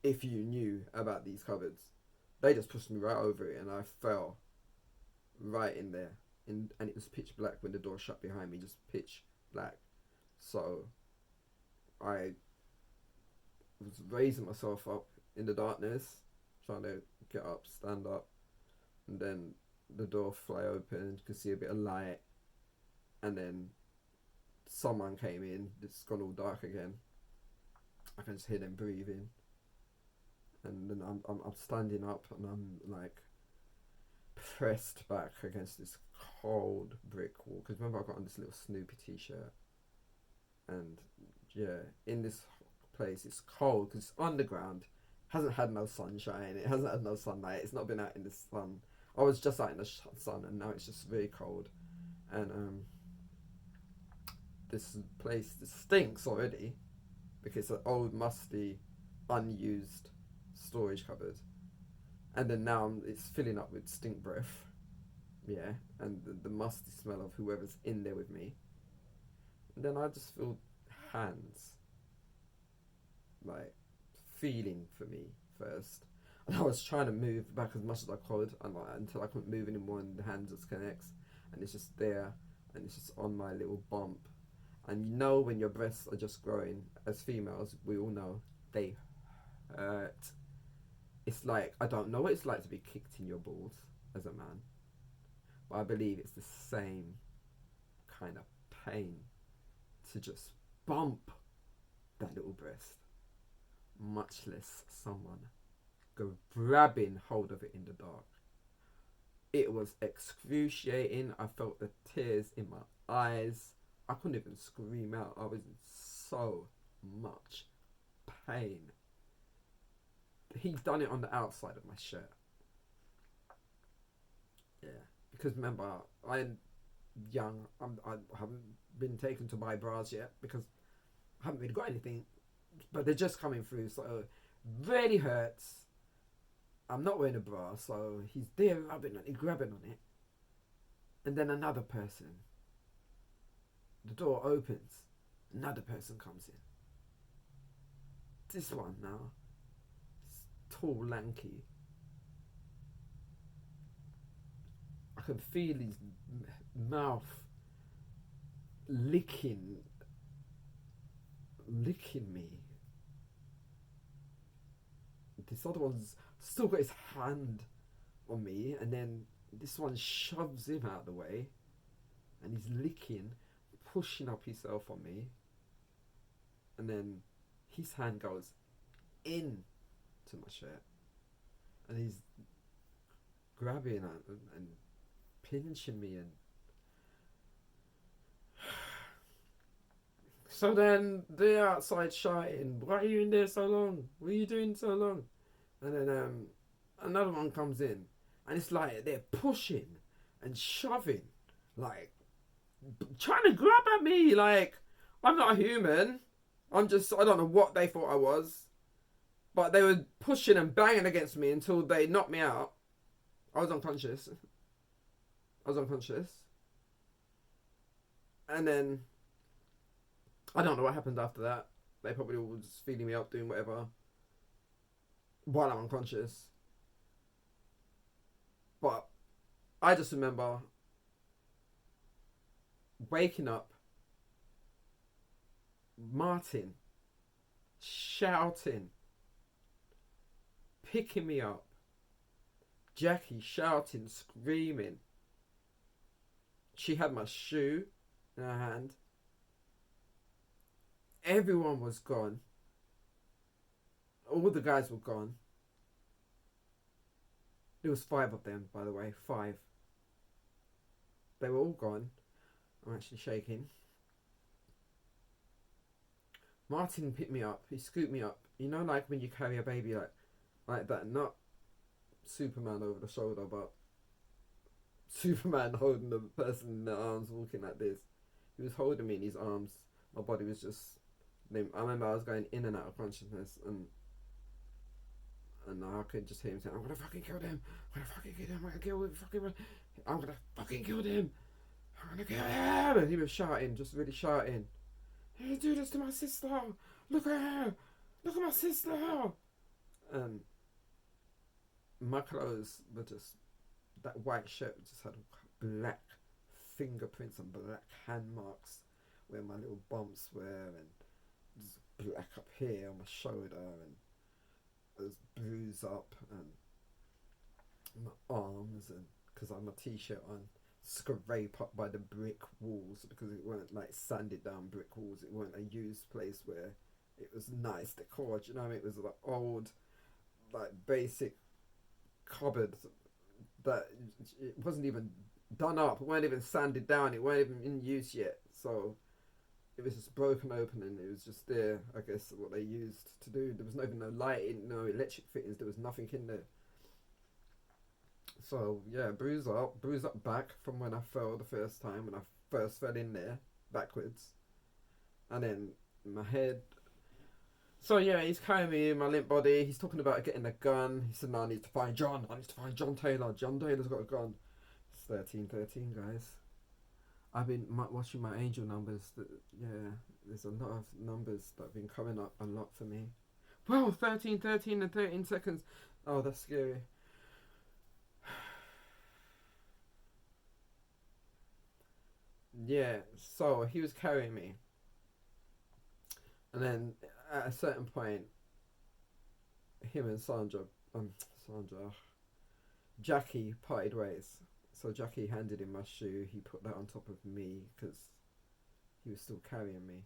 If you knew about these cupboards. They just pushed me right over it and I fell right in there. And it was pitch black when the door shut behind me. Just pitch black. So I was raising myself up in the darkness, trying to get up, stand up, and then the door fly open. You can see a bit of light, and then someone came in. It's gone all dark again. I can just hear them breathing, and then I'm standing up, and I'm like pressed back against this cold brick wall. Because remember, I got on this little Snoopy t-shirt, and yeah, in this place it's cold because it's underground, hasn't had no sunshine, it hasn't had no sunlight, it's not been out in the sun. I was just out in the sun and now it's just very cold. And this place stinks already because it's an old musty unused storage cupboard, and then now it's filling up with stink breath, yeah, and the musty smell of whoever's in there with me. And then I just feel hands like feeling for me first, and I was trying to move back as much as I could, and until I couldn't move anymore, and the hand just connects, and it's just there, and it's just on my little bump. And you know when your breasts are just growing, as females, we all know they hurt. It's like, I don't know what it's like to be kicked in your balls as a man, but I believe it's the same kind of pain to just bump that little breast, much less someone go grabbing hold of it in the dark. It was excruciating. I felt the tears in my eyes. I couldn't even scream out. I was in so much pain. He'd done it on the outside of my shirt. Yeah, because remember, I'm young. I haven't been taken to buy bras yet because I haven't really got anything, but they're just coming through, so it really hurts. I'm not wearing a bra, so he's there rubbing on it, grabbing on it, and then another person. The door opens, another person comes in. This one now, tall, lanky. I can feel his mouth licking me. This other one's still got his hand on me, and then this one shoves him out of the way, and he's licking, pushing up himself on me, and then his hand goes in to my shirt, and he's grabbing and pinching me, and so then they're outside shouting, "Why are you in there so long? What are you doing so long?" And then another one comes in, and it's like they're pushing and shoving, like trying to grab at me. Like, I'm not a human. I don't know what they thought I was, but they were pushing and banging against me until they knocked me out. I was unconscious. And then I don't know what happened after that. They probably were just feeding me up, doing whatever, while I'm unconscious. But I just remember waking up, Martin shouting, picking me up, Jackie shouting, screaming. She had my shoe in her hand, Everyone was gone. All the guys were gone. There was 5 of them, by the way. 5. They were all gone. I'm actually shaking. Martin picked me up. He scooped me up. You know, like when you carry a baby like that. Not Superman over the shoulder, but Superman holding the person in the arms, walking like this. He was holding me in his arms. My body was just limp. I remember I was going in and out of consciousness, and I could just hear him saying, "I'm gonna fucking kill them. I'm gonna fucking kill them. I'm gonna fucking kill them. I'm gonna kill him." And he was shouting, just really shouting. "You do this to my sister. Look at her. Look at my sister." And my clothes were just, that white shirt just had black fingerprints and black hand marks where my little bumps were, and just black up here on my shoulder, and it was bruised up, and my arms, and because I had my t-shirt on, scrape up by the brick walls, because it weren't like sanded down brick walls. It weren't a used place where it was nice decor. You know, it was like old, like basic cupboard that it wasn't even done up. It weren't even sanded down. It weren't even in use yet. So it was just broken open, and it was just there. I guess what they used to do. There was not even no lighting, no electric fittings. There was nothing in there. So yeah, bruise up back from when I fell the first time, when I first fell in there backwards, and then my head. So yeah, he's carrying me in my limp body. He's talking about getting a gun. He said, "No, I need to find John. I need to find John Taylor. John Taylor's got a gun." It's 1313, guys. I've been watching my angel numbers. Yeah, there's a lot of numbers that have been coming up a lot for me. Well, 1313 and 13 seconds. Oh, that's scary. Yeah, so he was carrying me, and then at a certain point, him and Jackie parted ways. So Jackie handed him my shoe. He put that on top of me because he was still carrying me,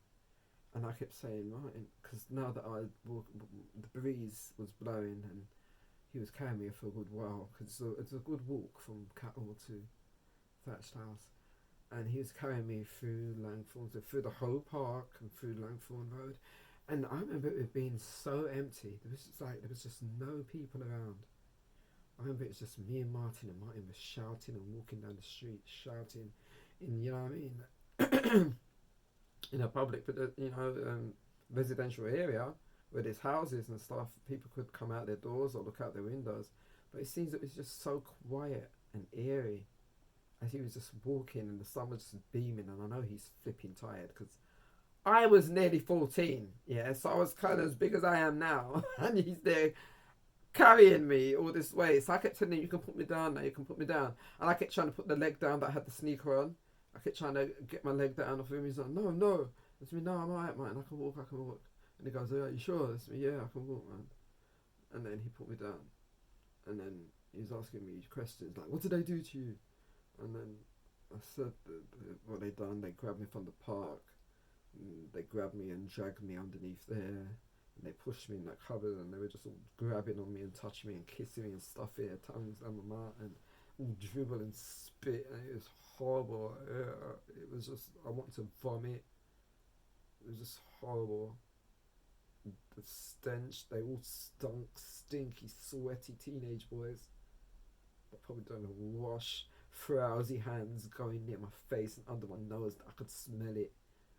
and I kept saying, "Martin," because now that the breeze was blowing, and he was carrying me for a good while, because it's a good walk from Cattle to Thatched House. And he was carrying me through Langthorne, through the whole park and through Langthorne Road. And I remember it being so empty. There was just no people around. I remember it was just me and Martin was shouting and walking down the street, shouting in, you know what I mean, in a public, residential area where there's houses and stuff. People could come out their doors or look out their windows. But it seems that it was just so quiet and eerie. As he was just walking, and the sun was just beaming, and I know he's flipping tired because I was nearly 14, yeah, so I was kind of as big as I am now, and he's there carrying me all this way. So I kept telling him, "You can put me down now, you can put me down." And I kept trying to put the leg down that I had the sneaker on. I kept trying to get my leg down off him. He's like, "No." It's me, "No, I'm alright, man. I can walk. And he goes, "Are you sure?" It's me, "Yeah, I can walk, man." And then he put me down, and then he was asking me questions like, "What did I do to you?" And then I said what they done. They grabbed me from the park. They grabbed me and dragged me underneath there. And they pushed me in that cupboard, and they were just all grabbing on me and touching me and kissing me and stuff here, tongues down my mouth, and all dribble and spit. And it was horrible. It was just, I wanted to vomit. It was just horrible. The stench, they all stunk, stinky, sweaty teenage boys that probably don't wash. Frowsy hands going near my face and under my nose. I could smell it.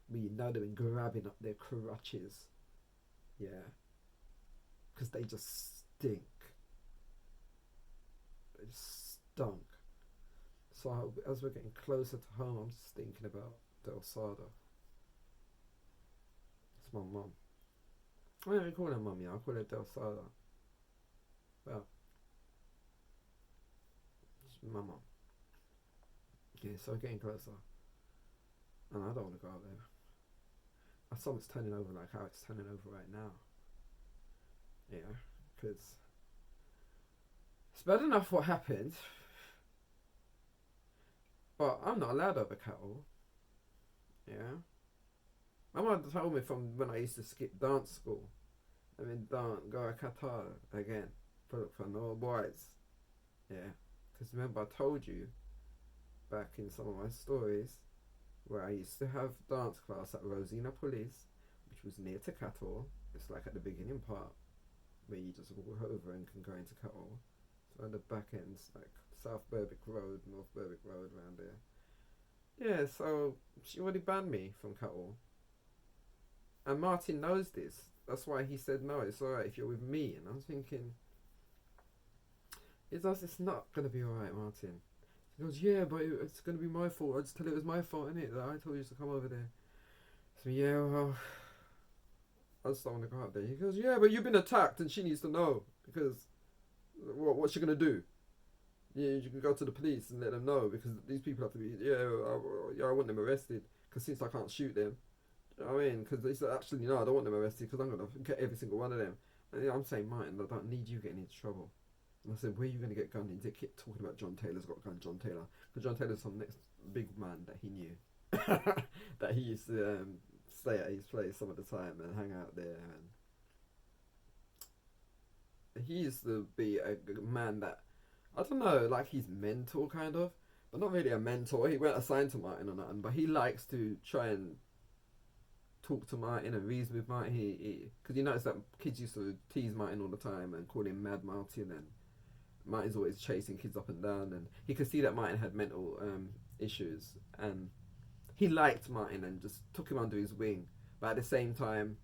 But you know they've been grabbing up their crutches. Yeah. Because they just stink. They just stunk. So as we're getting closer to home, I'm just thinking about Del Sada. It's my mum. I don't even call her mum, yeah. I call her Del Sada. Well, it's my mum. Yeah, so we're getting closer, and I don't want to go out there. I saw it's turning over like how it's turning over right now. Yeah, because it's bad enough what happened, but I'm not allowed over Cattle. Yeah, My mum told me from when I used to skip dance school. I mean, don't go to Qatar again for no boys. Yeah, because remember I told you back in some of my stories where I used to have dance class at Rosina Police, which was near to Qatar. It's like at the beginning part where you just walk over and can go into Qatar. So at the back end's like South Berwick Road, North Berwick Road around there. Yeah, so she already banned me from Qatar. And Martin knows this. That's why he said, no, it's alright if you're with me. And I was thinking, it's not going to be alright, Martin. He goes, yeah, but it's going to be my fault. I just tell it was my fault, innit? That I told you to come over there. So, yeah, well, I just don't want to go up there. He goes, yeah, but you've been attacked and she needs to know. Because, what's she going to do? Yeah, you can go to the police and let them know. Because these people have to be, I want them arrested. Because since I can't shoot them. You know what I mean? Because they said, actually, no, I don't want them arrested because I'm going to get every single one of them. And I'm saying, Martin, I don't need you getting into trouble. And I said, where are you going to get gunned into? Keep talking about John Taylor's got a gun, John Taylor. Because John Taylor's some next big man that he knew. That he used to stay at his place some of the time and hang out there. And he used to be a man that, I don't know, like he's mentor kind of. But not really a mentor. He weren't assigned to Martin or nothing. But he likes to try and talk to Martin and reason with Martin. Because you notice that kids used to tease Martin all the time and call him Mad Martin, and Martin's always chasing kids up and down, and he could see that Martin had mental issues, and he liked Martin and just took him under his wing. But at the same time,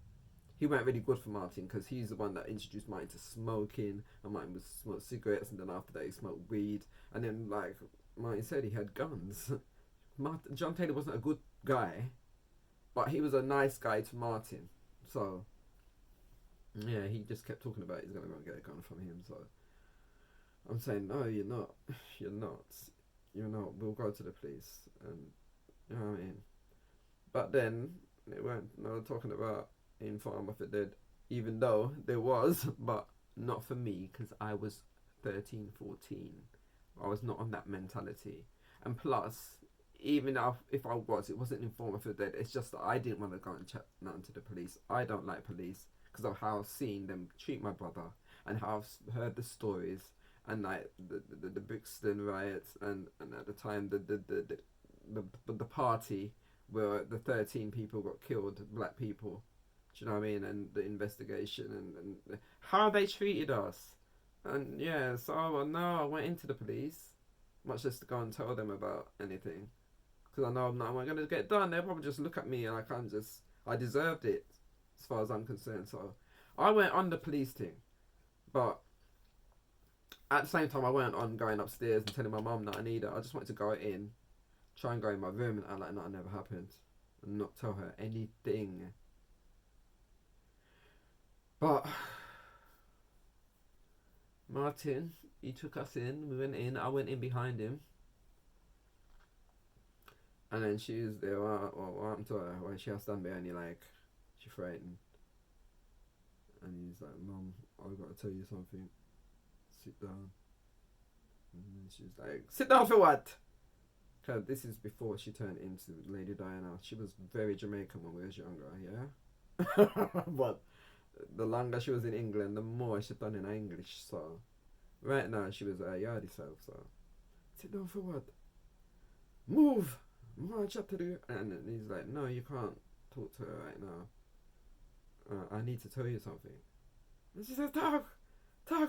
he weren't really good for Martin because he's the one that introduced Martin to smoking, and Martin would smoke cigarettes, and then after that he smoked weed, and then like Martin said, he had guns. John Taylor wasn't a good guy, but he was a nice guy to Martin. So, yeah, he just kept talking about he's going to go and get a gun from him. So, I'm saying, no, you're not. You're not. You're not. We'll go to the police. And, you know what I mean? But then, it weren't no talking about in Farm of the Dead, even though there was, but not for me, because I was 13, 14. I was not on that mentality. And plus, even if I was, it wasn't in Form of the Dead. It's just that I didn't want to go and chat nothing to the police. I don't like police because of how I've seen them treat my brother and how I've heard the stories and like the Brixton riots and at the time the party where the 13 people got killed, black people. Do you know what I mean? And the investigation and how they treated us. And yeah, so no, I went into the police, much less to go and tell them about anything. Because I know I'm not going to get done. They'll probably just look at me and I deserved it as far as I'm concerned. So I went on the police thing. But at the same time, I weren't on going upstairs and telling my mum that I need her. I just wanted to go in, try and go in my room and act like nothing never happened. And not tell her anything. But Martin, he took us in. We went in. I went in behind him. And then she was there, what happened to her? Why she has stand behind you like, she frightened. And he's like, Mum, I've got to tell you something. Sit down. And then she's like, sit down for what? Cause this is before she turned into Lady Diana. She was very Jamaican when we was younger, yeah? But the longer she was in England, the more she done in English, so. Right now, she was a yardy self, so. Sit down for what? Move! March up to the... And he's like, no, you can't talk to her right now. I need to tell you something. And she says, talk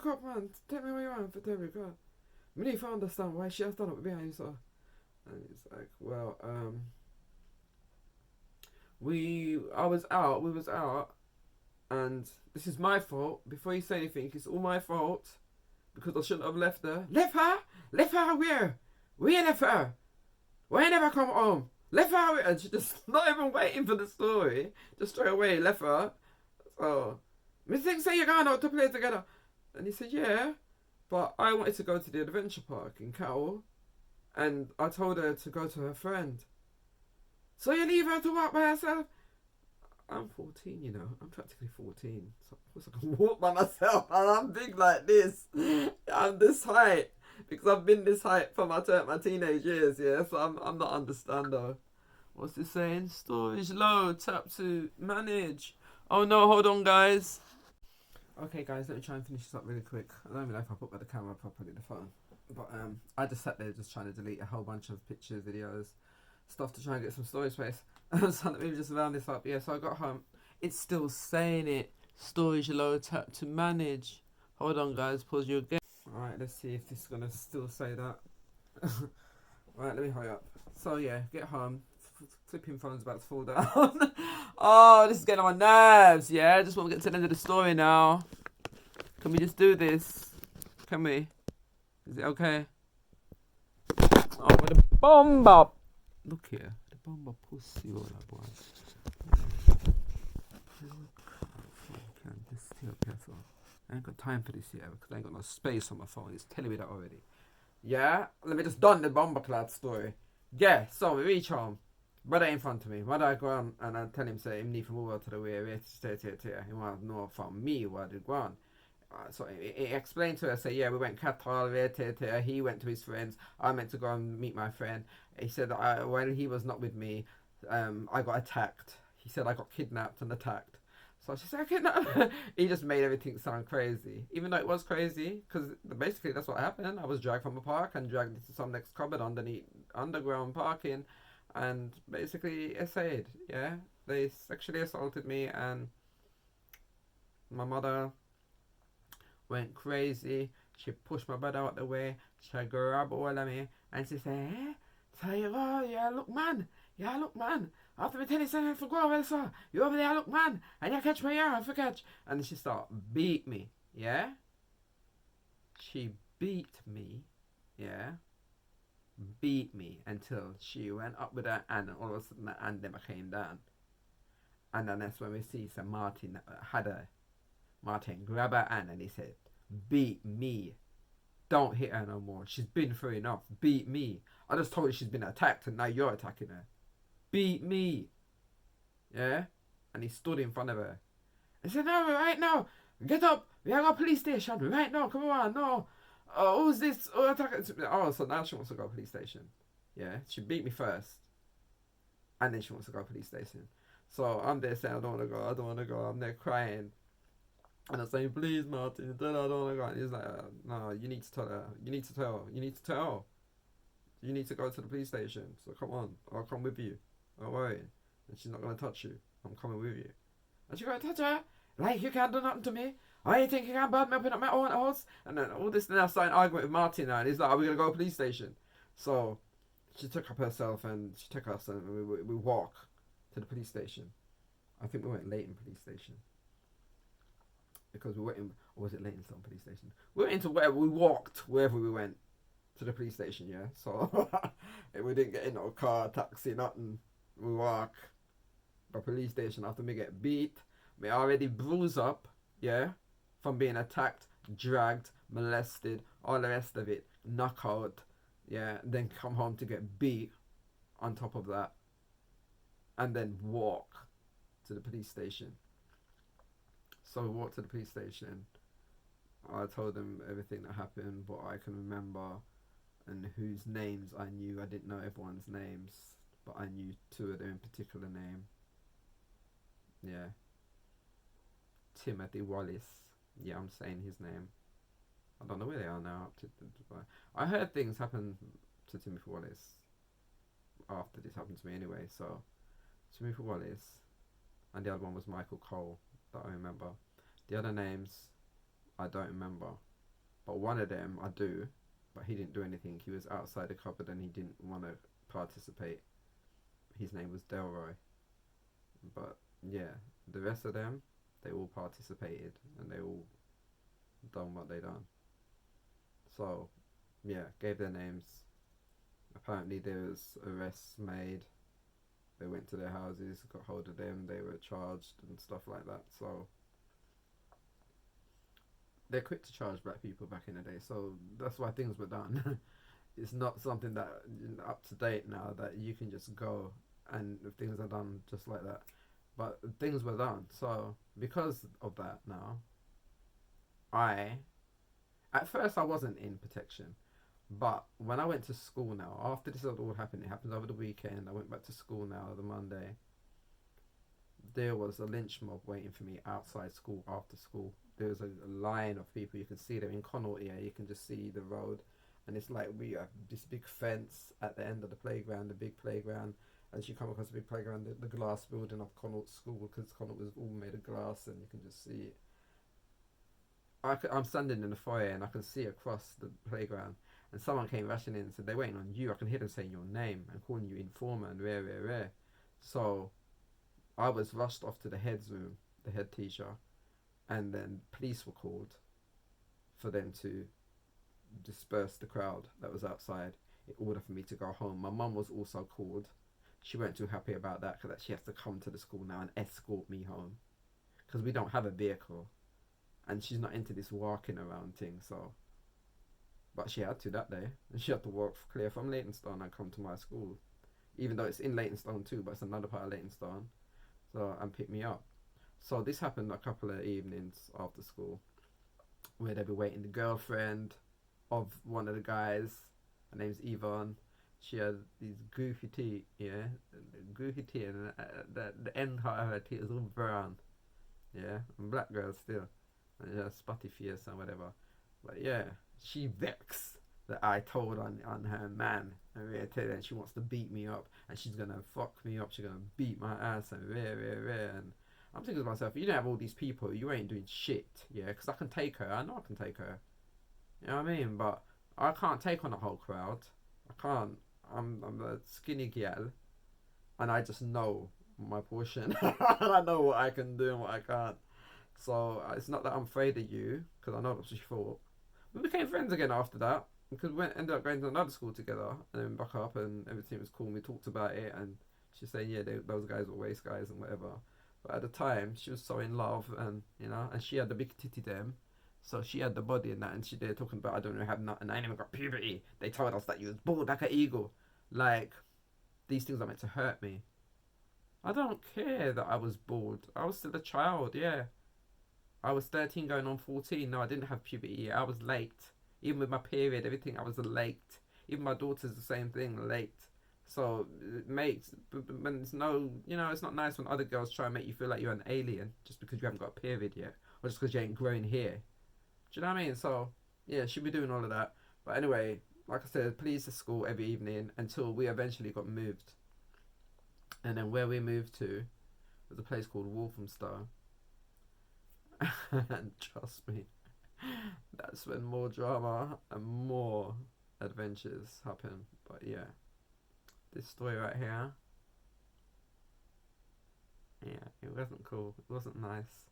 up, man. Tell me what you want for tell me, God. I need to understand why she has done it behind you, so. And he's like, well, we was out, and this is my fault. Before you say anything, it's all my fault. Because I shouldn't have left her. Left her? Left her where? Where left her? Why never come home? Left her, and she just not even waiting for the story. Just straight away left her. So, Miss Thing say you're going out to play together. And he said, yeah, but I wanted to go to the adventure park in Cattle, and I told her to go to her friend. So you leave her to walk by herself? I'm 14, you know. I'm practically 14. So of course I can walk by myself, and I'm big like this. I'm this height. Because I've been this height for my teenage years, yeah, so I'm not understander. What's this saying? Storage low. Tap to manage. Oh no, hold on, guys. Okay, guys, let me try and finish this up really quick. I don't even know if I put by the camera properly, the phone. But I just sat there just trying to delete a whole bunch of pictures, videos, stuff to try and get some storage space. So let me just round this up. Yeah, so I got home. It's still saying it. Storage low. Tap to manage. Hold on, guys. Pause you again. Alright, let's see if this is going to still say that. Right, let me hurry up. So yeah, get home. Flipping phone's about to fall down. Oh, this is getting on my nerves. Yeah, I just want to get to the end of the story now. Can we just do this? Can we? Is it okay? Oh, with the bomba. Look here, the bomba pussy all that boy. I ain't got time for this yet because I ain't got no space on my phone. It's telling me that already. Yeah, let me just done the bomber clad story. Yeah, so we reach home. Brother in front of me. Brother I go on and I tell him say him need from over to the way he want to know from me what it go on. So he explained to us, say yeah, we went cattle, he went to his friends, I meant to go and meet my friend. He said when he was not with me, I got attacked. He said I got kidnapped and attacked. So she said, kidnapped. He just made everything sound crazy, even though it was crazy, because basically that's what happened. I was dragged from a park and dragged into some next cupboard underneath underground parking, and basically essayed. Yeah, they sexually assaulted me, and my mother went crazy. She pushed my brother out the way. She grabbed all of me and she said, "Eh? So you go, yeah, look man, yeah, look man. After me tell you something for go over there, you over there, look man, and you catch me here, I catch." And then she started beat me, yeah. She beat me, yeah. Beat me until she went up with her hand, and all of a sudden the hand never came down. And then that's when we see Sir Martin had her. Martin grabbed her hand and he said, "Beat me. Don't hit her no more. She's been through enough. Beat me. I just told her she's been attacked and now you're attacking her. Beat me." Yeah? And he stood in front of her. I said, "No, right now. Get up. We are going to police station. Right now. Come on. No. Who's this? Oh, so now she wants to go to police station. Yeah? She beat me first. And then she wants to go to police station. So I'm there saying, I don't want to go. I don't want to go. I'm there crying. And I'm saying, "Please, Martin, I don't want to go." And he's like, "No, you need to tell her. You need to tell. You need to tell. You need to go to the police station. So come on. I'll come with you. Don't worry. And she's not going to touch you. I'm coming with you." And she going to touch her? Like, you can't do nothing to me? Oh, you think you can't burn me up in my own house? And then all this now starting arguing with Martin now. And he's like, "Are we going to go to the police station?" So she took up herself and she took us and we walk to the police station. I think we went late in police station. Because we went in, or was it Leytonstone police station? We went into wherever we walked, wherever we went to the police station, yeah. So we didn't get in no car, taxi, nothing. We walk the police station after me get beat. Me already bruised up, yeah, from being attacked, dragged, molested, all the rest of it, knockout, yeah. Then come home to get beat on top of that, and then walk to the police station. So we walked to the police station. I told them everything that happened, what I can remember, and whose names I knew. I didn't know everyone's names, but I knew two of them in particular name. Yeah. Timothy Wallace. Yeah, I'm saying his name. I don't know where they are now. I heard things happen to Timothy Wallace after this happened to me anyway. So Timothy Wallace, and the other one was Michael Cole, that I remember. The other names I don't remember, but one of them I do, but he didn't do anything. He was outside the cupboard and he didn't want to participate. His name was Delroy. But yeah, the rest of them, they all participated and they all done what they done. So yeah, gave their names. Apparently there was arrests made. They went to their houses, got hold of them, they were charged and stuff like that. So they're quick to charge black people back in the day, so that's why things were done. It's not something that up to date now that you can just go and things are done just like that. But things were done. So because of that now, at first I wasn't in protection. But when I went to school now, after this had all happened, it happened over the weekend. I went back to school now the Monday. There was a lynch mob waiting for me outside school after school. There was a line of people. You can see them in Connaught here. You can just see the road, and it's like we have this big fence at the end of the playground, the big playground. As you come across the big playground, the glass building of Connaught School, because Connaught was all made of glass, and you can just see it. I'm standing in the foyer and I can see across the playground, and someone came rushing in and said they're waiting on you. I can hear them saying your name and calling you informer and rare, rare, rare. So I was rushed off to the head's room, the head teacher, and then police were called for them to disperse the crowd that was outside in order for me to go home. My mum was also called. She weren't too happy about that because she has to come to the school now and escort me home because we don't have a vehicle, and she's not into this walking around thing. So, but she had to that day, and she had to walk clear from Leytonstone and come to my school, even though it's in Leytonstone too, but it's another part of Leytonstone. So and pick me up. So this happened a couple of evenings after school, where they'd be waiting. The girlfriend of one of the guys, her name's Yvonne. She had these goofy teeth, yeah, goofy teeth, and the end part of her teeth was all brown, yeah, and black girls still, and yeah, spotty face and whatever. But yeah, she vexed that I told on her man, and rare tell her, and she wants to beat me up, and she's gonna fuck me up. She's gonna beat my ass and rare, rare, rare. And I'm thinking to myself, you don't have all these people, you ain't doing shit, yeah, because I can take her. I know I can take her. You know what I mean? But I can't take on a whole crowd. I can't. I'm a skinny gal, and I just know my portion. I know what I can do and what I can't. So it's not that I'm afraid of you, because I know that's what she thought. We became friends again after that, because we ended up going to another school together, and then back up, and everything was cool. And we talked about it, and she said, yeah, those guys were waste guys and whatever. But at the time, she was so in love, and you know, and she had the big titty them. So she had the body and that, and they're talking about I don't know have nothing. I ain't even got puberty. They told us that you was bald like an eagle. Like these things are meant to hurt me. I don't care that I was bald. I was still a child. Yeah, I was 13 going on 14. No, I didn't have puberty yet. I was late. Even with my period, everything I was late. Even my daughter's the same thing, late. So it makes, when it's no, you know, it's not nice when other girls try and make you feel like you're an alien just because you haven't got a period yet, or just because you ain't grown hair. Do you know what I mean? So yeah, she'll be doing all of that. But anyway, like I said, police at school every evening until we eventually got moved. And then where we moved to was a place called Walthamstow. And trust me, that's when more drama and more adventures happen. But yeah, this story right here, yeah, it wasn't cool. It wasn't nice.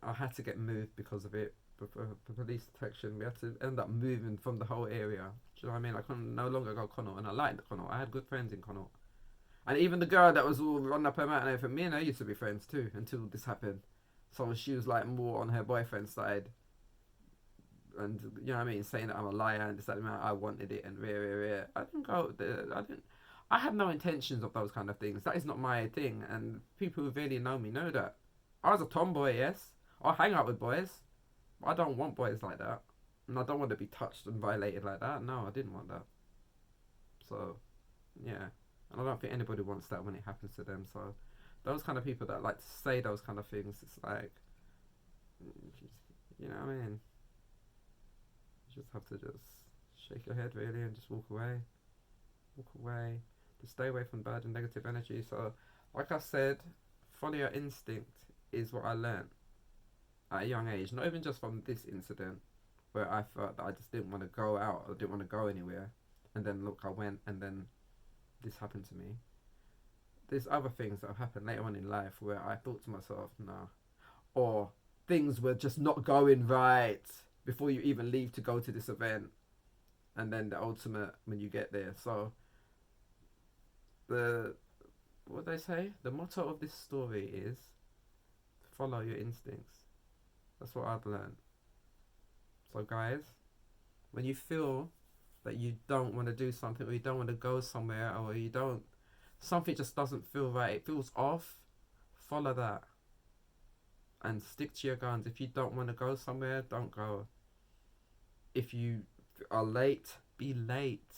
I had to get moved because of it. For police protection, we had to end up moving from the whole area. Do you know what I mean? I couldn't no longer go Connaught, and I liked Connaught. I had good friends in Connaught, and even the girl that was all running up her mountain and everything. Me and her used to be friends too until this happened. So she was like more on her boyfriend's side, and you know what I mean, saying that I'm a liar and this that and that. I wanted it and rare, rare, rare. I didn't go there. I didn't. I have no intentions of those kind of things. That is not my thing, and people who really know me know that. I was a tomboy, yes. I hang out with boys. I don't want boys like that. And I don't want to be touched and violated like that. No, I didn't want that. So, yeah. And I don't think anybody wants that when it happens to them. So, those kind of people that like to say those kind of things, it's like, you know what I mean? You just have to just shake your head really and just walk away. Walk away. Just stay away from bad and negative energy. So, like I said, follow your instinct is what I learned at a young age, not even just from this incident where I felt that I just didn't want to go out or didn't want to go anywhere, and then look, I went, and then this happened to me. There's other things that have happened later on in life where I thought to myself, nah, or things were just not going right before you even leave to go to this event, and then the ultimate when you get there. So the what they say, the motto of this story is follow your instincts. That's what I've learned. So guys, when you feel that you don't want to do something, or you don't want to go somewhere, or you don't, something just doesn't feel right, it feels off, follow that. And stick to your guns. If you don't want to go somewhere, don't go. If you If you are late, be late.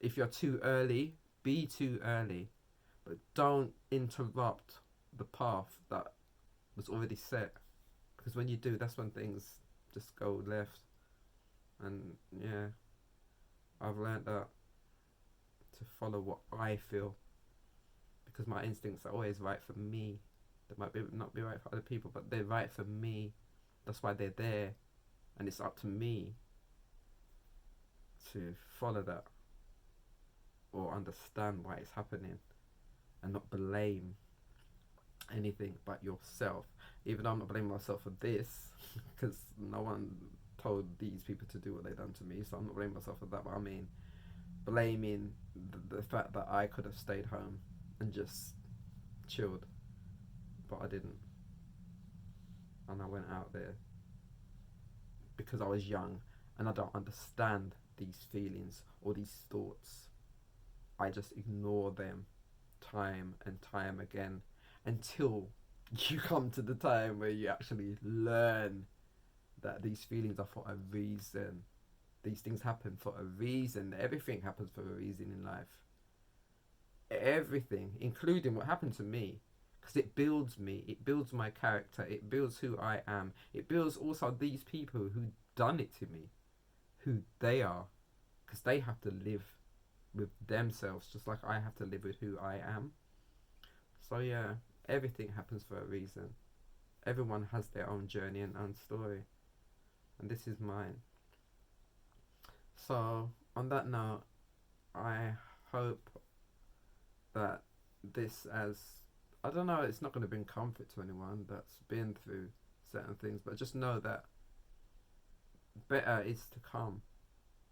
If you're too early, be too early. But don't interrupt the path that was already set. Because when you do, that's when things just go left. And yeah, I've learned that to follow what I feel. Because my instincts are always right for me. They might not be right for other people, but they're right for me. That's why they're there. And it's up to me to follow that or understand why it's happening and not blame anything but yourself. Even though I'm not blaming myself for this, because no one told these people to do what they done to me, so I'm not blaming myself for that. But I mean, blaming the fact that I could have stayed home and just chilled, but I didn't, and I went out there because I was young and I don't understand these feelings or these thoughts. I just ignore them time and time again until you come to the time where you actually learn that these feelings are for a reason. These things happen for a reason. Everything happens for a reason in life. Everything, including what happened to me, because it builds me, it builds my character, it builds who I am, it builds also these people who done it to me, who they are, because they have to live with themselves just like I have to live with who I am. So yeah, everything happens for a reason. Everyone has their own journey and own story, and this is mine. So on that note, I hope that this, as I don't know, it's not going to bring comfort to anyone that's been through certain things, but just know that better is to come.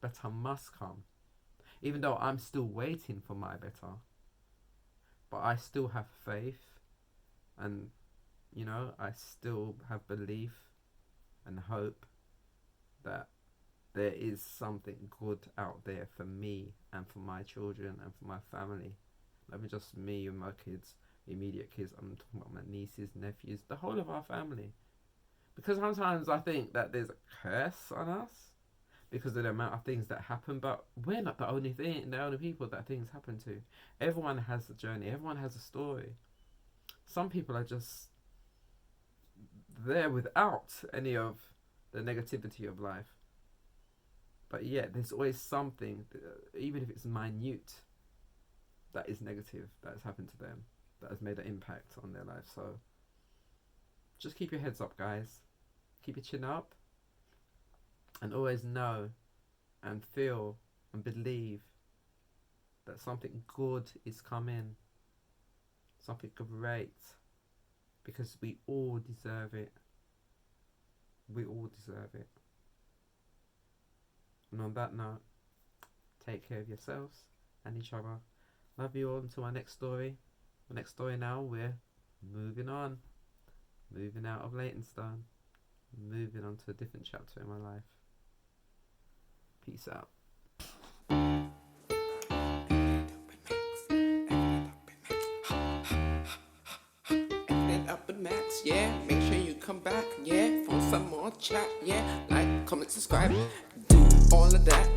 Better must come. Even though I'm still waiting for my better, but I still have faith, and you know, I still have belief and hope that there is something good out there for me and for my children and for my family. Not even just me and my kids, immediate kids, I'm talking about my nieces, nephews, the whole of our family. Because sometimes I think that there's a curse on us because of the amount of things that happen, but we're not the only people that things happen to. Everyone has a journey, everyone has a story. Some people are just there without any of the negativity of life. But yet there's always something, even if it's minute, that is negative, that has happened to them, that has made an impact on their life. So just keep your heads up, guys. Keep your chin up. And always know and feel and believe that something good is coming. Something great. Because we all deserve it. We all deserve it. And on that note, take care of yourselves and each other. Love you all until my next story. My next story now, we're moving on. Moving out of Leytonstone. Moving on to a different chapter in my life. Peace out. Max, yeah, make sure you come back, yeah, for some more chat, yeah, like, comment, subscribe, do all of that.